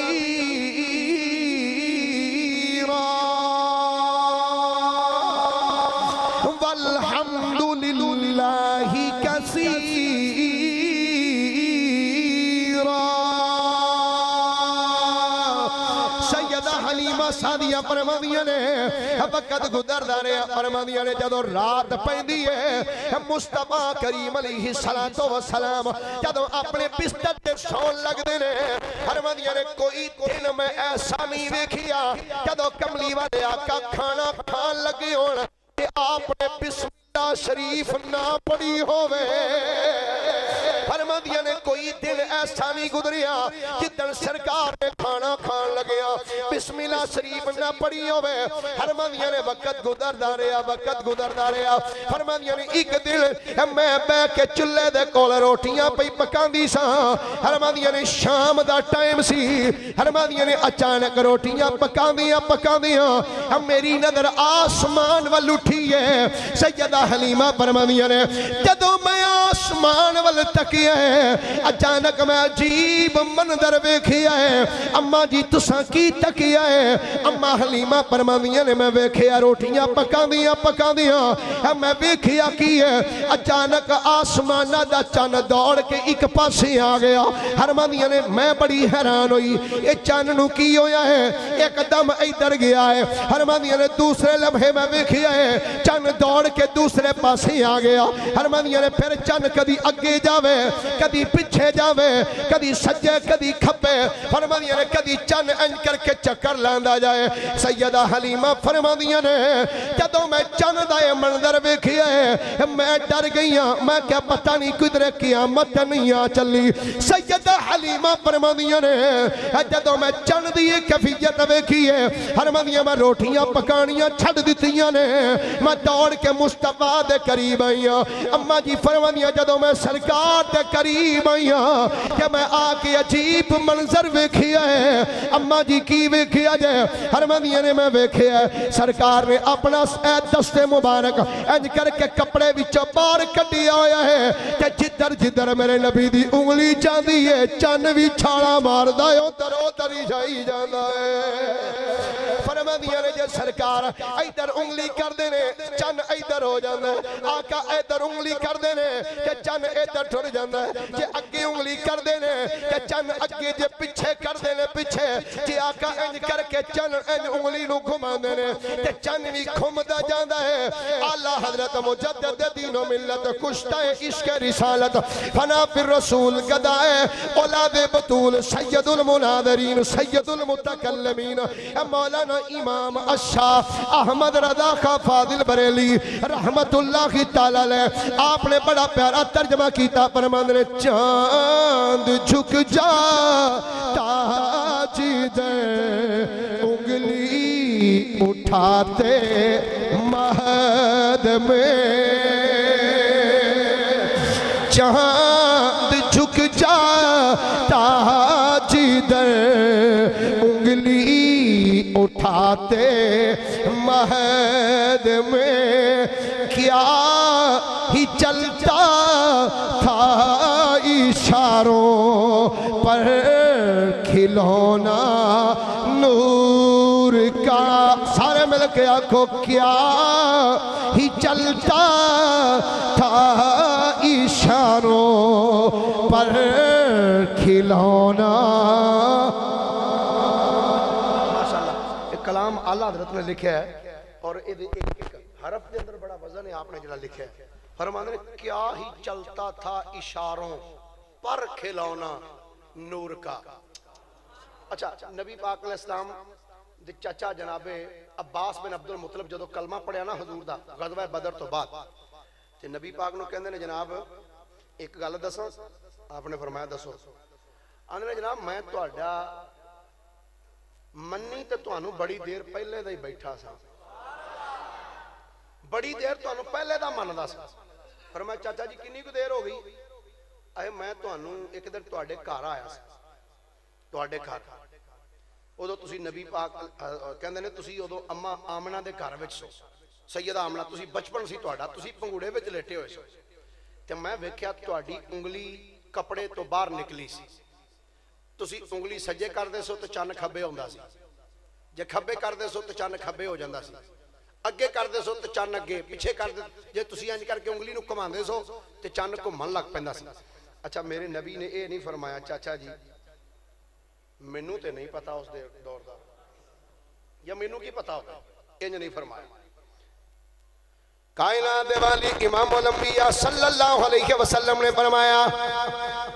والحمد للہ کثیرہ. سیدہ حلیمہ سعدیہ فرماندیاں نے وقت گزردا رہیا, فرماندیاں نے جدو رات پیندی ہے مصطفیٰ کریم علیہ السلام جدو اپنے بستر تے سون لگدے نے, فرماندیاں نے کوئی دن میں ایسا نہیں ویکھیا جدو کملی والے آقا کھانا کھان لگے ہون کہ آپ نے بسم اللہ شریف نہ پڑھی ہووے. فرماندیاں نے کوئی دن ایسا نہیں گزریا جدن سرکار نے کھانا کھان لگیا بسم اللہ شریف نہ پڑھی ہوئے. فرماندیاں نے وقت گزردا رہیا. فرماندیاں نے ایک دن میں بیٹھ کے چولہے دے کول روٹیاں پئی پکاندی ساں. فرماندیاں نے شام دا ٹائم سی. فرماندیاں نے اچانک روٹیاں پکاندیاں میری نظر آسمان ول اٹھی ہے. سیدہ حلیمہ فرماندیاں نے جدوں میں آسمان ول تکیا ہے اچانک میں عجیب منظر ویکھیا ہے. اماں جی تساں کی تکیا ہے؟ اماں حلیمہ فرماندیاں نے میں ویکھیا روٹیاں پکاندیاں میں ویکھیا کی ہے اچانک آسمانہ دا چن دوڑ کے ایک پاسے آ گیا. فرماندیاں نے میں بڑی حیران ہوئی یہ چن نو کی ہویا ہے, ایک دم ادھر گیا ہے. فرماندیاں نے دوسرے لمحے میں ویکھیا ہے چن دوڑ کے دوسرے پاسے آ گیا. فرماندیاں نے پھر چن کدی اگے جاوے کدی پیچھے جاوے کدی سجے کدی کھبے. فرماندیاں نے کدی چن انج کر کے چکر لاندا جائے. سیدہ حلیمہ فرماندیاں نے جدوں میں چن دا یہ منظر ویکھیا ہے میں ڈر گئی ہاں, میں کیا پتہ نہیں کدھر قیامت نہیں آ چلی. سیدہ حلیمہ فرماندیاں نے جدوں میں چن دی یہ کیفیت ویکھی ہے فرماندیاں میں روٹیاں پکانیاں چھڑ دتیاں نے, میں دوڑ کے مصطفیٰ دے قریب آئی ہاں. اماں جی فرماندیاں جدوں میں سرکار دے قریب آئی ہاں کہ میں آ کے عجیب منظر ویکھیا ہے. اماں جی کی ویکھیا جائے؟ فرماندیاں نے میں ویکھیا ہے سرکار نے اپنا دست مبارک انج کر کے کپڑے وچوں باہر کڈیا ہویا ہے کہ جدھر میرے نبی دی انگلی چاندی ہے چن بھی چھالا ماردا ہے ادھر ہی جائی جاندا ہے. فرماندیاں نے جے سرکار ادھر انگلی کردے نے چن ادھر ہو جاندا ہے, آقا ادھر انگلی کردے نے کہ چن ادھر ٹر جاندا ہے, جے اگے انگلی کردے نے کہ چن اگے, جے پیچھے کردے نے پیچھے, جے آقا انج کر کے چن انج انگلی نو گھماندے نے تے چن وی گھمدا جاندا ہے. اعلی حضرت مجدد دین و ملت کشتہ عشق رسالت فنا فی الرسول گدائے اولاد بطول سید المناظرین سید المتکلمین مولانا امام الشاہ احمد رضا خان فاضل بریلی رحمت اللہ تعالی علیہ آپ نے بڑا پیارا ترجمہ کیتا فرماندے نے چاند جھک جاتا جدھر انگلی اٹھاتے مہد میں چاند جھک جاتا جدھر انگلی اٹھاتے مہد میں کیا ہی چلتا تھا اشاروں پر کھلونا نور کا سارے مل کے آنکھوں کیا ہی چلتا تھا اشاروں پر کھلونا ماشاءاللہ ایک کلام اعلیٰ حضرت نے لکھا ہے اور ایک حرف کے اندر بڑا وزن ہے آپ نے جڑا لکھا ہے فرماندے نے کیا ہی چلتا تھا اشاروں پر کھلونا نور کا اچھا نبی پاک علیہ السلام دے چاچا جناب عباس بن عبد المطلب جدو کلمہ پڑھیا نا حضور دا غزوہ بدر تو بعد تے نبی پاک نو کہندے نے جناب ایک گل دساں آپ نے فرمایا دسو آندے نے جناب میں تہاڈا منی تے تانوں بڑی دیر پہلے دا ہی بیٹھا سا بڑی دیر تانوں پہلے دا مندا سا فرمایا چاچا جی کنی کو دیر ہو گئی اے میں تانوں ایک دن تہاڈے گھر آیا سا تہاڈے گھر ادو تسی نبی پاک کہندے نے تسی ادو اما آمنہ دے گھر وچ سو سیدہ آمنہ تسی بچپن سی تہاڈا تسی پنگوڑے وچ لیٹے ہوئے سو تے میں ویکھیا تہاڈی انگلی کپڑے تو باہر نکلی سی تسی انگلی سجے کردے سو تے چن کھبے ہوندا سی جے کھبے کردے سو تے چن کھبے ہو جاندا سی اگے کردے سو تے چن اگے پیچھے کردے جے تسی انج کر کے انگلی نو گھماندے سو تے چن گھمن لگ پیندا سی اچھا میرے نبی نے اے نہیں فرمایا چاچا جی مینوں تے نہیں پتا اس دور دا یا مینوں کی پتا ہوگا انج نہیں فرمایا کائنات والی امام الانبیاء صلی اللہ علیہ وسلم نے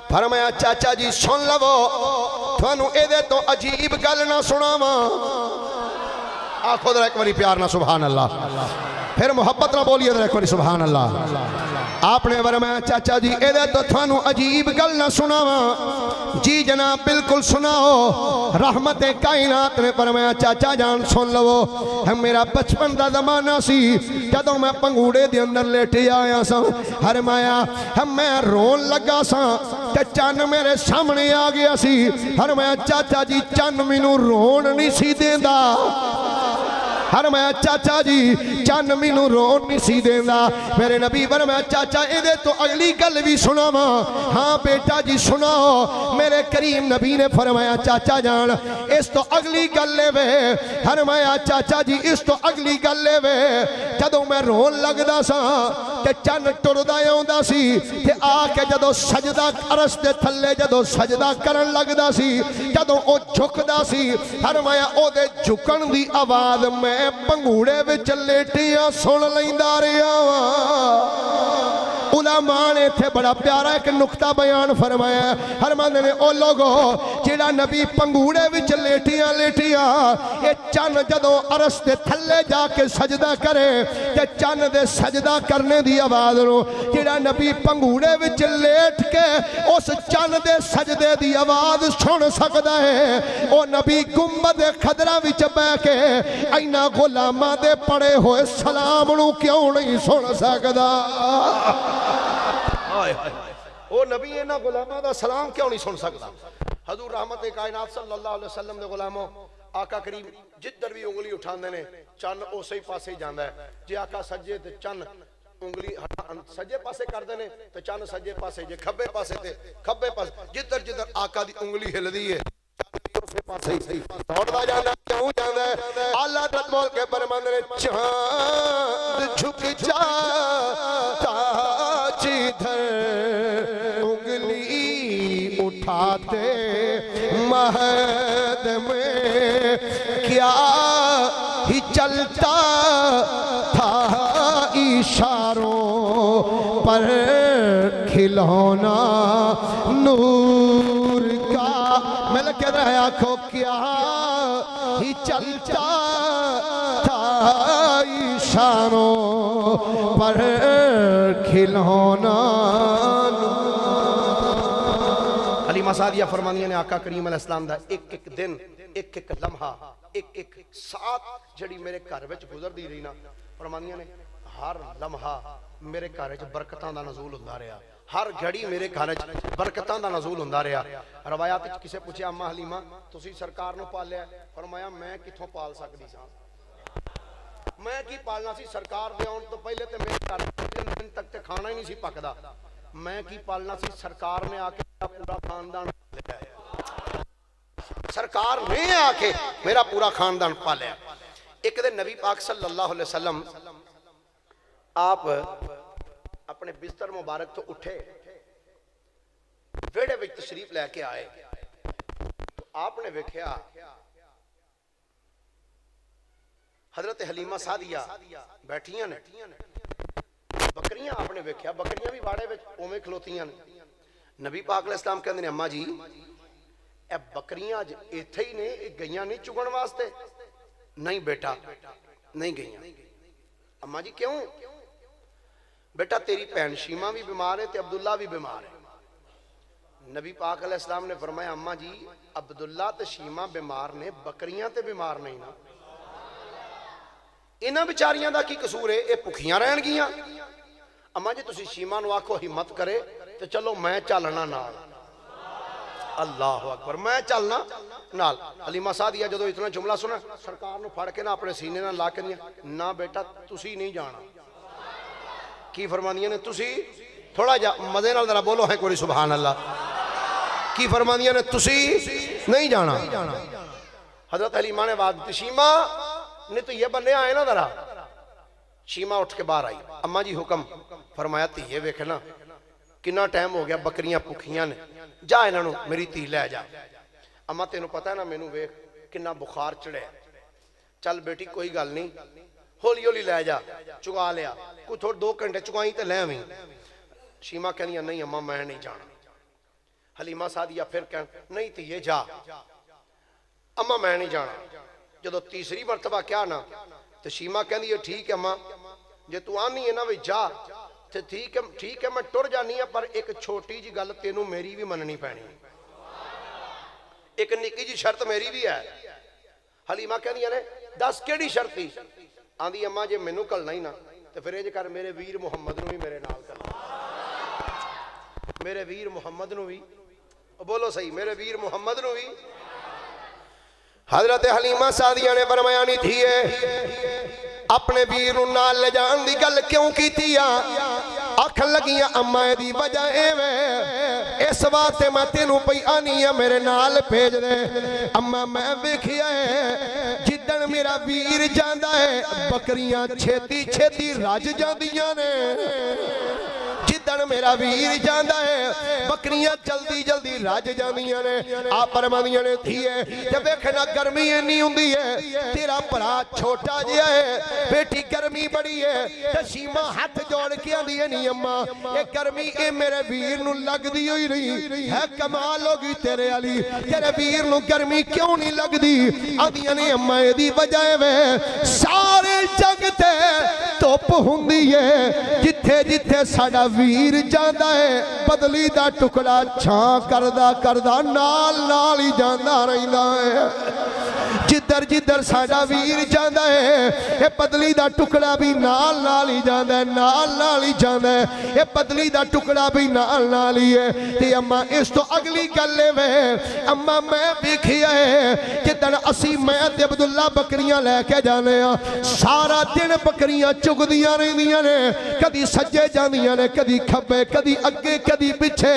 فرمایا چاچا جی سن لو تھانوں اے دے تو عجیب گل نہ سناواں آکھو ذرا ایک باری پیار نہ سبحان اللہ پھر محبت نہ بولیے ذرا ایک باری سبحان اللہ آپ نے فرمایا چاچا جی اے دے تو تھانوں عجیب گل نہ سناواں جی جناب بالکل سناؤ رحمت کائنات نے فرمایا چاچا جان سن لو میرا بچپن دا زمانہ سی جدوں میں پنگوڑے دے اندر لیٹے آیا سا فرمایا میں رون لگا سا تے چن میرے سامنے آ گیا سی فرمایا چاچا جی چن مینوں رون نہیں سی دیندا فرمایا چاچا جی چن مینوں رون نہیں سی دیندا میرے نبی فرمایا چاچا اے دے تو اگلی گل بھی سناواں ہاں بیٹا جی سناؤ میرے کریم نبی نے فرمایا چاچا جان اس تو اگلی گل لے وے فرمایا چاچا جی اس تو اگلی گل لے وے جدوں میں رون لگدا سا تے چن ٹردا اوندا سی تے آ کے جدوں سجدہ عرش دے تھلے جدوں سجدہ کرن لگدا سی جدوں او جھکدا سی فرمایا او دے جھکن دی آواز میں پنگوڑے وچ لیٹیاں سن لیندا رہیا علماء نے تھے بڑا پیارا ایک نقطہ بیان فرمایا فرماندے نے او لوگو جڑا نبی پنگوڑے وچ لیٹیاں اے چن جدوں عرش دے تھلے جا کے سجدہ کرے تے چن دے سجدہ کرنے دی آواز نو جڑا نبی پنگوڑے وچ لیٹ کے اس چن دے سجدے دی آواز سن سکدا ہے او نبی گنبد خضرا وچ بیٹھ کے اینا غلاماں دے پڑے ہوئے سلام نو کیوں نہیں سن سکدا او نبی اینا غلاماں دا سلام کیوں نہیں سن سکدا حضور رحمت کائنات صلی اللہ علیہ وسلم دے غلاموں آقا کریم جدھر بھی انگلی اٹھاندے نے چن اسی پاسے جاندا ہے جے آقا سجے تے چن انگلی سجے پاسے کردے نے تے چن سجے پاسے جے کھبے پاسے تے کھبے پاسے جدھر آقا دی انگلی ہلدی ہے اسی پاسے ہی دوڑدا جاندا کیوں جاندا ہے اللہ حضرت بول کے فرماندے نے چاند جھک جاتا جدھر انگلی اٹھاتے مہد میں کیا ہی چلتا تھا اشاروں پر کھلونا نور کا مل کے رہا کھو کیا ہی چلتا تھا اشاروں پر کھلونا. حلیمہ سعدیہ فرمانیاں نے آقا کریم علیہ السلام دا ایک ایک دن ایک ایک لمحہ ایک ایک ساتھ جڑی میرے گھر وچ گزر دی رہی نا، فرمانیاں نے ہر لمحہ میرے گھر وچ برکتاں دا نزول ہوندا رہیا، ہر گھڑی میرے گھر وچ برکتاں دا نزول ہوندا رہیا. روایات وچ کسے پوچھیا اما حلیمہ تسی سرکار نو پالیا؟ فرمایا میں کتھوں پال سکدی ساں، میں کی پالنا سی، سرکار دے آن تو پہلے تے میرے گھر دن تک تے کھانا ہی نہیں سی پکدا، میں کی پالنا سی، سرکار نے آ کے پورا خاندان پالیا، سرکار نے آ کے میرا پورا خاندان پالیا. ایک دن نبی پاک صلی اللہ علیہ وسلم آپ اپنے بستر مبارک تو اٹھے، ویڑے وچ تشریف لے کے آئے تو آپ نے ویکھیا حضرت حلیمہ سعدیہ بیٹھیاں نے، بکریاں آپ نے ویکھیا، بکریاں بھی واڑے وچ اوویں کھلوتیاں نے. نبی پاک علیہ السلام کہندے نے اما جی اے بکریاں ایتھے ہی نے، گئیاں نہیں چگن واسطے؟ نہیں بیٹا نہیں گئیاں. اما جی کیوں؟ بیٹا تیری بہن شیمہ بھی بیمار ہے تے عبداللہ بھی بیمار ہے. نبی پاک علیہ السلام نے فرمایا اما جی عبداللہ تے شیمہ بیمار نے، بکریاں تے بیمار نہیں نا، انہاں بیچاریاں دا کی قصور ہے، اے بھکھیاں رہن گیاں. اما جی تسی شیمہ نو آکھو ہمت کرے تے چلو میں چلنا نال. اللہ اکبر، میں چلنا نال. حلیمہ سعدیہ جدو اتنا جملہ سنا سرکار نو پھڑ کے نہ اپنے سینے نہ لا کے نہ بیٹا تسی نہیں جانا. کی فرماندیاں نے تسی تھوڑا جا مزے نال ذرا بولو ہے کوئی سبحان اللہ. کی فرماندیاں نے تسی نہیں جانا. حضرت حلیمہ نے بات دی شیمہ نے تو یہ بننے آئے نا ذرا. شیمہ اٹھ کے باہر آئی، اما جی حکم. فرمایا تیے ویکھنا کنا ٹائم ہو گیا بکریاں بھکھیاں نے، جا انہاں نو میری تھی لے جا. اما تینوں پتہ ہے نا مینوں ویکھ کنا بخار چڑھے، چل بیٹی کوئی گل نہیں ہولی ہولی لے جا. چگا لیا، کوئی تھوڑ 2 گھنٹے چگائیں تے لے آویں. شیمہ کہنی نہیں اما میں نہیں جانا. حلیمہ سعدیہ پھر کہن نہیں تیے جا. اما میں نہیں جانا. جدو تیسری مرتبہ کیا نا تو شیمہ کہنی ہے ٹھیک ہے اما جے تو آنی ہے نا وی جا تے ٹھیک ہے میں ٹر جانی ہے، پر ایک چھوٹی جی گل تینوں میری بھی مننی پینی، ایک نکی جی شرط میری بھی ہے. حلیمہ کہنی ہے دس کیڑی شرط تھی؟ آندھی اما جے مینوں کلنا ہی نا تو پھر یہ کر میرے ویر محمد نو بھی میرے نال کر، میرے ویر محمد نو بھی بولو صحیح، میرے ویر محمد نو بھی. حضرت حلیمہ سعدیہ نے فرمایا نہیں تھی اپنے ویر نال لے جان دی گل کیوں کیتی آکھ لگیاں اما دی وجہ ایویں اس واسطے میں تینوں پئی آنی ہے میرے نال بھیج دے. اما میں ویکھیا ہے جدن میرا ویر جاندا ہے بکریاں چھیتی چھیتی رج جاندیاں نے، جدن میرا ویر جاندا ہے بکریاں جلدی جلدی رج جاندیاں نے. آپ فرماندیاں نے تھیے تے ویکھنا گرمی اینی ہوندی ہے تیرا بھرا چھوٹا جہا ہے بیٹی گرمی بڑی ہے تے شیمہ ہاتھ جوڑ کے آندی ہے نہیں اما اے گرمی اے میرے ویر نو لگدی ہوئی نہیں ہے، کمال ہوگی تیرے علی تیرے ویر نو گرمی کیوں نہیں لگدی؟ آندیاں نے اما دی وجہ ہے سارے جگ تے دھوپ ہوندی ہے جتھے جتھے ساڈا ویر جاندا ہے بدلی دا ٹکڑا چھاں کردا نال نال ہی جاندا رہندا ہے. جدر جدر ساڈا ویر جاندا ہے اے بدلی دا ٹکڑا بھی نال نال ہی جاندا ہے، نال نال ہی جاندا ہے. اے بدلی دا ٹکڑا بھی نال نال ہی ہے. تے اما اس تو اگلی گل ہے اما میں ویکھیا ہے جدن اسی میں تے عبداللہ بکریاں لے کے جانے ہاں سارا دن بکریاں چگدیاں رہندیاں نے، کدی سجے جاندیاں نے کدی کھبے کدی اگے کدی پیچھے.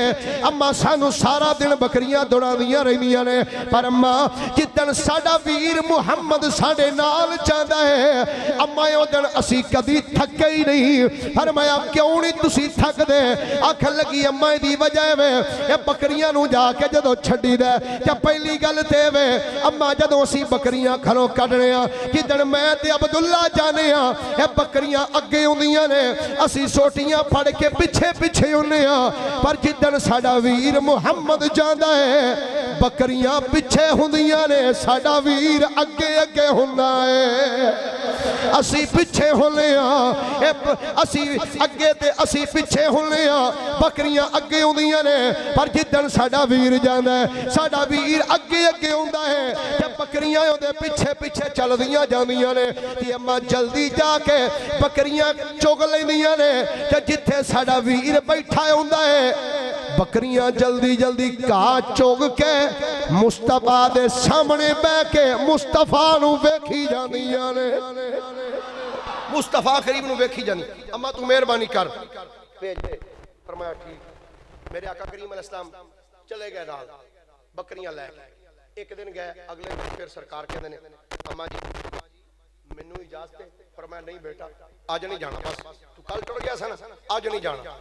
اما سانو سارا دن بکریاں دوڑاندیاں رہندیاں نے، پر اما جدن ساڈا ویر محمد ساڈے نال چاہندا ہے اما او دن اسی کدی تھکے ہی نہیں. فرمایا کیوں نہیں تسی تھک دے؟ آکھ لگی اما دی وجہ ہے اے بکریاں نو جا کے جدو چھڈی دے تے پہلی گل تے وے اما جدو اسی بکریاں گھروں کڈنے ہاں جدن میں تے عبداللہ جانے ہاں اے بکریاں اگے ہوندیاں نے اسی سوٹیاں پھڑ کے پیچھے پیچھے ہونے ہاں، پر جدن ساڈا ویر محمد جاندا ہے بکریاں پیچھے ہوندیاں نے ساڈا ویر اگے اگے ہوندا ہے اسی پیچھے ہونے اسی اگے تے اسی پیچھے ہونے بکریاں اگے ہوندیاں نے پر جدن ساڈا ویر جاندا ہے ساڈا ویر اگے اگے ہوندا ہے تے بکریاں اودے پیچھے پیچھے چلدیاں جاندیاں نے تے اماں جلدی جا کے بکریاں چگ لیندیاں نے تے جتھے ساڈا ویر بیٹھا ہوندا ہے بکریاں جلدی جلدی گھاہ چوگ کے مصطفیٰ دے سامنے بہ کے مصطفیٰ نو ویکھی جاندیاں نے مصطفیٰ کریم نو ویکھی جانی اما تو مہربانی کر بھیج دے فرمایا ٹھیک میرے آقا کریم علیہ السلام چلے گئے نال بکریاں لے ایک دن گئے اگلے دن پھر سرکار کہندے نے اما جی مینوں اجازت ہے فرمایا نہیں بیٹا آج نہیں جانا بس تو کل ٹر گیا سا نا آج نہیں جانا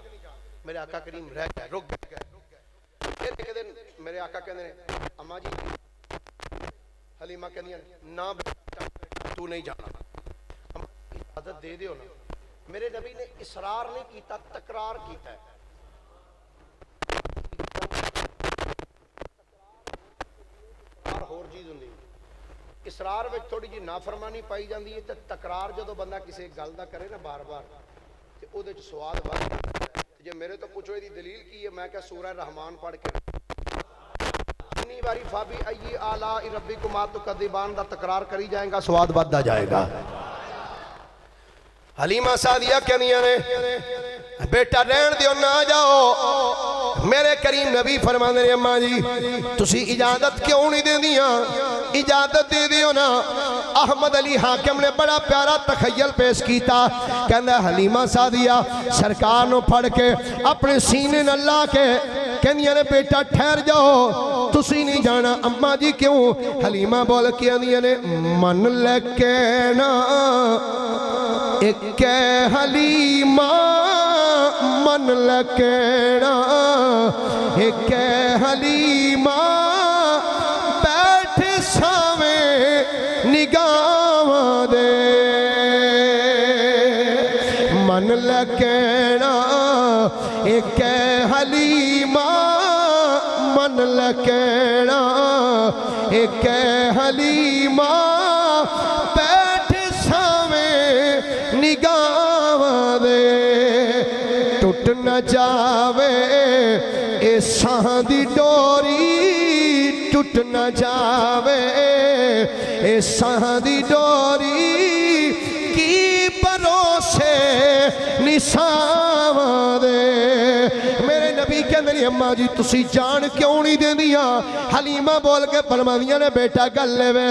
میرے آقا کریم رہ گئے رک گئے پھر ایک دن میرے آقا کہندے نے اما جی حلیمہ کہندیاں نہ بیٹا تو نہیں جانا اجازت دے دیو نا میرے نبی نے اصرار نہیں کیتا تکرار کیتا ہے اور چیز ہوندی اصرار وچ تھوڑی جی نافرمانی پائی جاندی ہے تے تکرار جدوں بندہ کسی گل دا کرے نا بار بار تے او دے وچ سواد ود جاندا ہے جے میرے تو پوچھو دی دلیل کی ہے میں کہ سورہ رحمان پڑھ کے اتنی باری فابی ای آلاء ربکما تکذبان دا تکرار کری جائیں گا سواد بددا جائے گا حلیمہ سعدیہ کہنیاں نے بیٹا رہن دیو نہ جاؤ میرے کریم نبی فرماندے نے اماں جی تسی اجازت کیوں نہیں دیندیاں اجازت دے دیو نا احمد علی حاکم نے بڑا پیارا تخیل پیش کیتا کہندا حلیمہ سعدیہ سرکار نو پھڑ کے اپنے سینے نال لا کے کہندیاں نے بیٹا ٹھہر جاؤ تسی نہیں جانا اماں جی کیوں حلیمہ بول کے آندیاں نے من لے کے نا ایک حلیمہ من لکینا ایک حلیمہ بیٹھ سامیں نگاہ دے من لکینا ایک حلیمہ من لکینا ایک حلیمہ نگاہ دے ٹوٹ نہ جاوے اے ساں دی ڈوری ٹوٹ نہ جاوے اے ساں دی ڈوری کی بھروسے نساں دے میرے نبی کہندے نے اماں جی تسی جان کیوں نہیں دیندیاں حلیمہ بول کے فرماندیاں نے بیٹا گل لے وے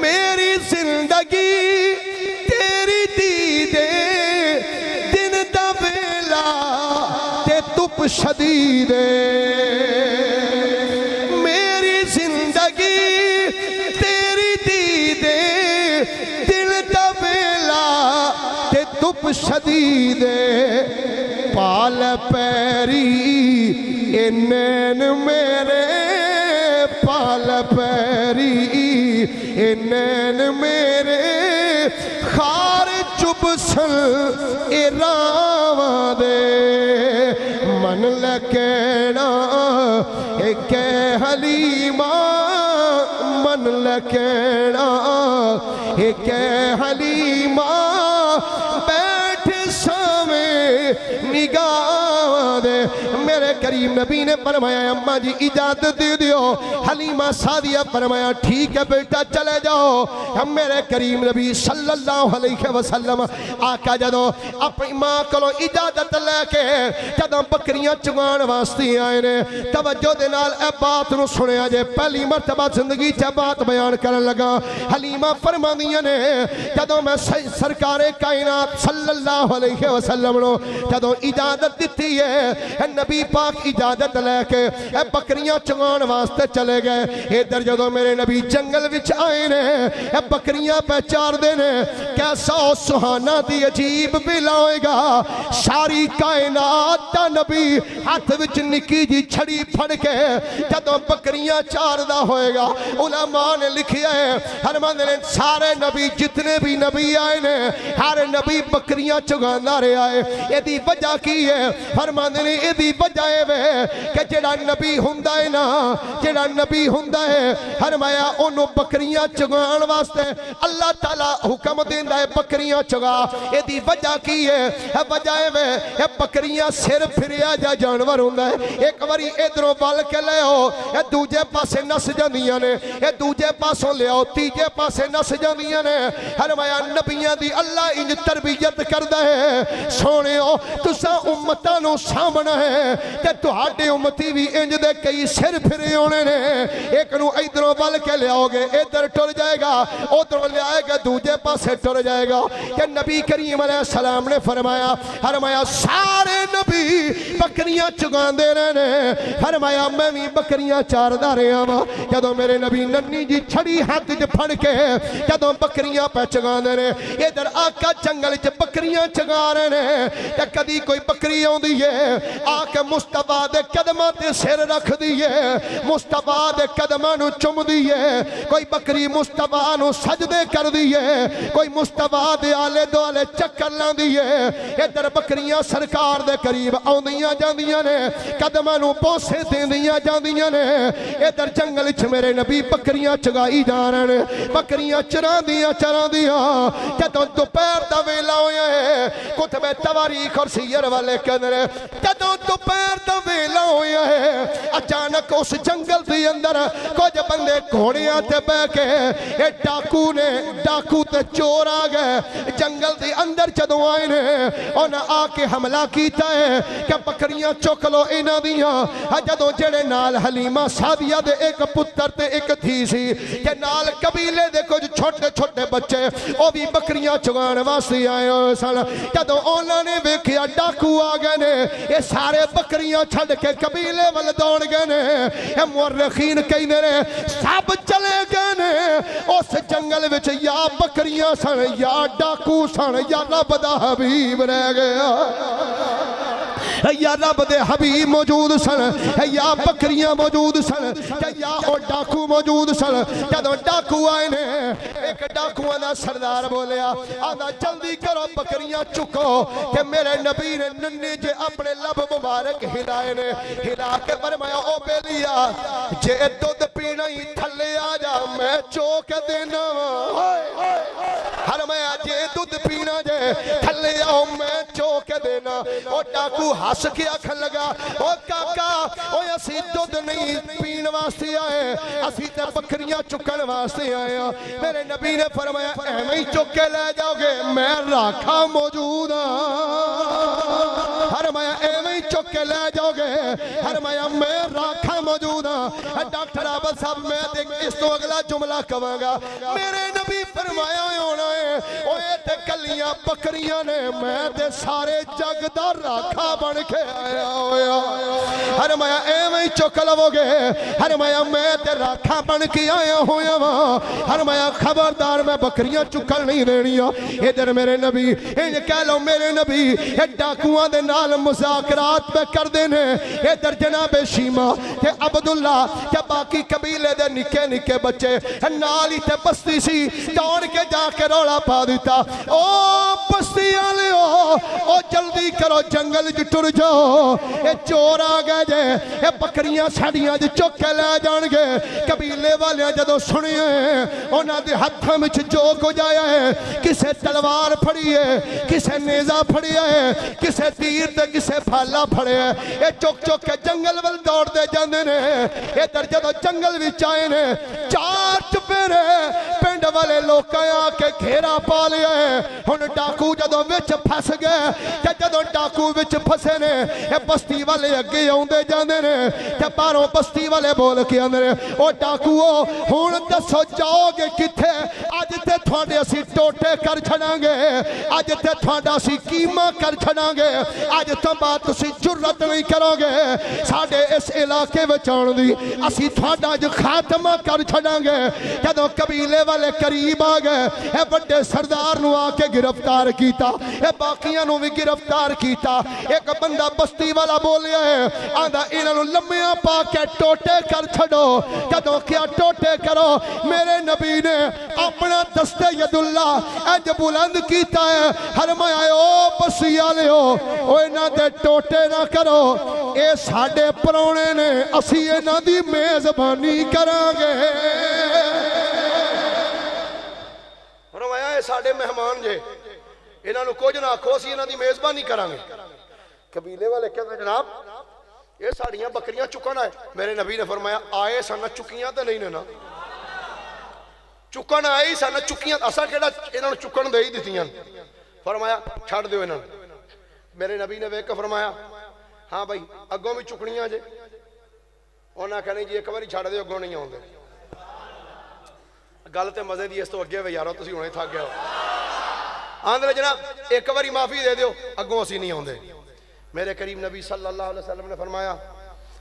میری زندگی تیری دیدے دن دا ویلا تے تپ شدید میری زندگی تیری دیدے دن دا ویلا تے تپ شدید پال پیری اے نین میرے پال پیری اے نین میرے خار چب سل اے راواں دے من لکینا ایک حلیمہ من لکینا ایک حلیمہ بیٹھ سامیں نگاہ دے میرے کریم نبی نے فرمایا اماں جی اجازت دے دیو حلیمہ سعدیہ فرمایا ٹھیک ہے بیٹا چلے جاؤ ہم میرے کریم نبی صلی اللہ علیہ وسلم آقا جدو اپنی ماں کلو اجازت لے کے جدو بکریاں چگان واسطے آئے نے توجہ دے نال اے بات نو سنیا جے پہلی مرتبہ زندگی چا بات بیان کرن لگا حلیمہ فرماندیاں نے جدو میں سرکار کائنات صلی اللہ علیہ وسلم نو جدو اجازت دیتی ہے نبی پاک اجازت لے کے اے بکریاں چگان واسطے چلے گئے ادھر جدو میرے نبی جنگل وچ آئے نے اے بکریاں پہ چار دے نے کیسا سہانا دی عجیب بلا ہوئے گا ساری کائنات دا نبی ہاتھ وچ نکی جی چھڑی پھڑ کے جدو بکریاں چار دا ہوئے گا علماء نے لکھیا ہے فرماندے نے سارے نبی جتنے بھی نبی آئے نے ہر نبی بکریاں چگاندہ رہے آئے یہ دی وجہ کی ہے فرماندے نے یہ دی وجہ اے وے کہ جڑا نبی ہوندا ہے نا جڑا نبی ہوندا ہے فرمایا اونوں بکریاں چگان واسطے اللہ تعالی حکم دیندا ہے بکریاں چگا اے دی وجہ کی ہے وجہ اے وے اے بکریاں سر پھریا جا جانور ہوندا ہے ایک واری ادھروں ول کے لے آؤ اے دوجے پاسے نس جاندیاں نے اے دوجے پاسوں لے آؤ تیجے پاسے نس جاندیاں نے فرمایا نبیاں دی اللہ انج تربیت کردا ہے سونےو تساں امتاں نوں سامنا ہے تے تہاڈے امتی بھی انج دے کئی سر پھرے ہونے نے ایک نو ادھروں ول کے لے آؤ گے ادھر ٹر جائے گا ادھروں لے آئے گا دوجے پاسے ٹر جائے گا کہ نبی کریم علیہ السلام نے فرمایا سارے نبی بکریاں چگاندے رہنے فرمایا میں بھی بکریاں چاردا رہا وا جدوں میرے نبی ننی جی چھڑی ہاتھ وچ پھڑ کے جدوں بکریاں پہ چگاندے نے ادھر آقا جنگل وچ بکریاں چگا رہے نے تے کدی کوئی بکری آوندی ہے آ کے مصطفیٰ دے قدماں تے سر رکھ دی ہے مصطفیٰ دے قدماں نو چم دی ہے کوئی بکری مصطفیٰ نو سجدے کر دی ہے کوئی مصطفیٰ دے آلے دوالے چکر لاندی ہے ادھر بکریاں سرکار دے قریب آوندیاں جاندیاں نے قدماں نو بوسے دیندیاں جاندیاں نے ادھر جنگل وچ میرے نبی بکریاں چگائی جا رہے نے بکریاں چراندیاں جدوں دوپہر دا ویلا ہویا ہے کتب تواریخ اور سیر والے کہندے جدوں دوپہر دا ویلا ہویا ہے اچانک اس جنگل دے اندر کچھ بندے گھوڑیاں تے بہ کے اے ڈاکو تے چور آ گئے جنگل دے اندر جدوں آئے نے انہاں آ کے حملہ کیتا ہے کہ بکریاں چک لو انہاں دیاں جدوں جڑے نال حلیمہ سعدیہ دے ایک پتر تے ایک دھی سی کہ نال قبیلے دے کچھ چھوٹے چھوٹے بچے او بھی بکریاں چگان واسطے آئے ہوئے سن جدوں انہاں نے ویکھیا ڈاکو آ گئے نے یہ سارے بکریاں چھڈ کے قبیلے ول دوڑ گئے نے اے مورخین کہندے نے سب چلے گئے نے اس جنگل وچ یا بکریاں سن یا ڈاکو سن یا رب دا حبیب رہ گیا یا رب دے حبیب موجود سن یا بکریاں موجود سن یا او ڈاکو موجود سن جدوں ڈاکو آئے نے ایک ڈاکوؤں دا سردار بولیا آندا جلدی کرو بکریاں چکو کہ میرے نبی نے ننی جے اپنے لب مبارک ہلائے نے ہلا کے فرمایا او بیلیا جے دودھ پینا ہی تھلے آ جا میں چوک دینا فرمایا جے دودھ پینا جے تھلے آؤ میں چوک دینا او ڈاکو ہس کے آکھن لگا او کاکا او اسی دودھ نہیں پین واسطے آئے اسی تے بکریاں چکن واسطے آئے میرے نبی نے فرمایا ایویں ہی چک کے لے جاؤ گے میں راکھا موجود ہاں فرمایا ایویں ہی چک کے لے جاؤ گے فرمایا میں راکھا موجود ہاں ڈاکٹر عابد صاحب میں اس تو اگلا جملہ کہاں گا میرے نبی فرمایا ہونا ہے او اے تے کلیاں بکریاں نے میں تے سارے جگ دا راکھا بن کے آیا ہویا فرمایا ایویں چک لو گے فرمایا میں تے راکھا بن کے آیا ہویا وا فرمایا خبردار میں بکریاں چکن نہیں دینیاں ادھر میرے نبی انج کہہ لو میرے نبی اے ڈاکواں دے نال مذاکرات پہ کر دینے ادھر جناب شیما تے عبداللہ تے باقی قبیلے دے نکے نکے بچے نال ہی تے بستی سی دوڑ کے جا کے رولا پا دیتا او بستی والے او جلدی کرو جنگل جو ٹر جاؤ اے چور آ گئے جے اے بکریاں ساڑیاں جو چک کے لے جان گے قبیلے والے جدو سنے ہیں انہاں دے ہتھاں وچ جو کو جایا ہے کسے تلوار پھڑی ہے کسے نیزہ پھڑی ہے کسے تیر تے کسے پھالا پھڑے ہے اے چک چک کے جنگل ول دوڑ دے جاندے نے اے در جدو جنگل وچ آئے نے چار چپیرے پنڈ والے لوکاں آ کے گھیرا پا لیا ہے ہن ڈاکو جدو وچ پھس گئے تے جدو ڈاکو وچ پھسے نے اے بستی والے اگے آوندے جاندے نے تے باہروں بستی والے بول کے آندے نے او ڈاکو ہن دسو جاؤ گے کتھے اج تے تھوڑے اسی ٹوٹے کر چھڑاں گے اج تے تھوڑا اسی کیما کر چھڑاں گے اج تو بعد تسی جرت نہیں کرو گے ساڈے اس علاقے وچ آن دی اسی تھوڑا جو خاتمہ کر چھڑاں گے جدوں قبیلے والے قریب آ گئے اے بڑے سردار نو آ کے گرفتار کیتا اے باقیاں نو بھی گرفتار کیتا ایک بندہ بستی والا بولیا ہے آندا انہاں نو لمیاں پا کے ٹوٹے کر چھڑو جدوں کیا ٹوٹے کرو میرے نبی نے اپنا دستے ید اللہ اج بلند کیتا ہے فرمایا او بسی والےو او انہاں دے ٹوٹے نہ کرو اے ساڈے پرونے نے اسی انہاں دی میزبانی کران گے فرمایا اے ساڈے مہمان جے انہاں نو کچھ نہ آکھو اسی انہاں دی میزبانی کران گے قبیلے والے کہندے جناب یہ ساڑیاں بکریاں چکن آئے میرے نبی نے فرمایا آئے سانا چکیاں تے نہیں نا چکن آئی سانا چکیاں اسا کیڑا انہاں نو چکن دے ہی دتیاں فرمایا چھڑ دیو انہاں میرے نبی نے ویکھ کے فرمایا ہاں بھائی اگوں بھی چکنیاں جے انہاں کہنے جی ایک باری چھڑ دیو اگوں نہیں آوندے گل تے مزے دی اس تو اگے وے یارو تسی ہنے تھک گئے ہو آندے جناب ایک باری معافی دے دیو اگوں اسی نہیں آوندے میرے کریم نبی صلی اللہ علیہ وسلم نے فرمایا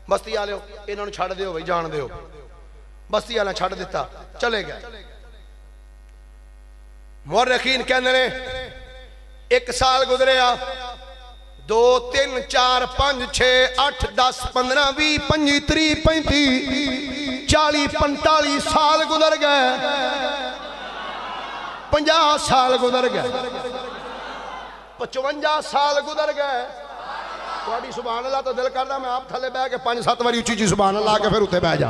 بستی آلے ہو انہوں نے چھڑ دیو بھائی جان دیو بستی آلے چھڑ دیتا چلے گئے مورخین کہنے نے 1 سال گزرے 2 3 4 5 6 8 10 15 20 25 30 35 40 45 سال گزر گئے 50 سال گزر گئے 55 سال گزر گئے تھوڑی سبحان اللہ تو دل کرنا میں آپ تھلے بہ کے 5-7 واری اچھی سبحان اللہ کے پھر اتنے بہ جا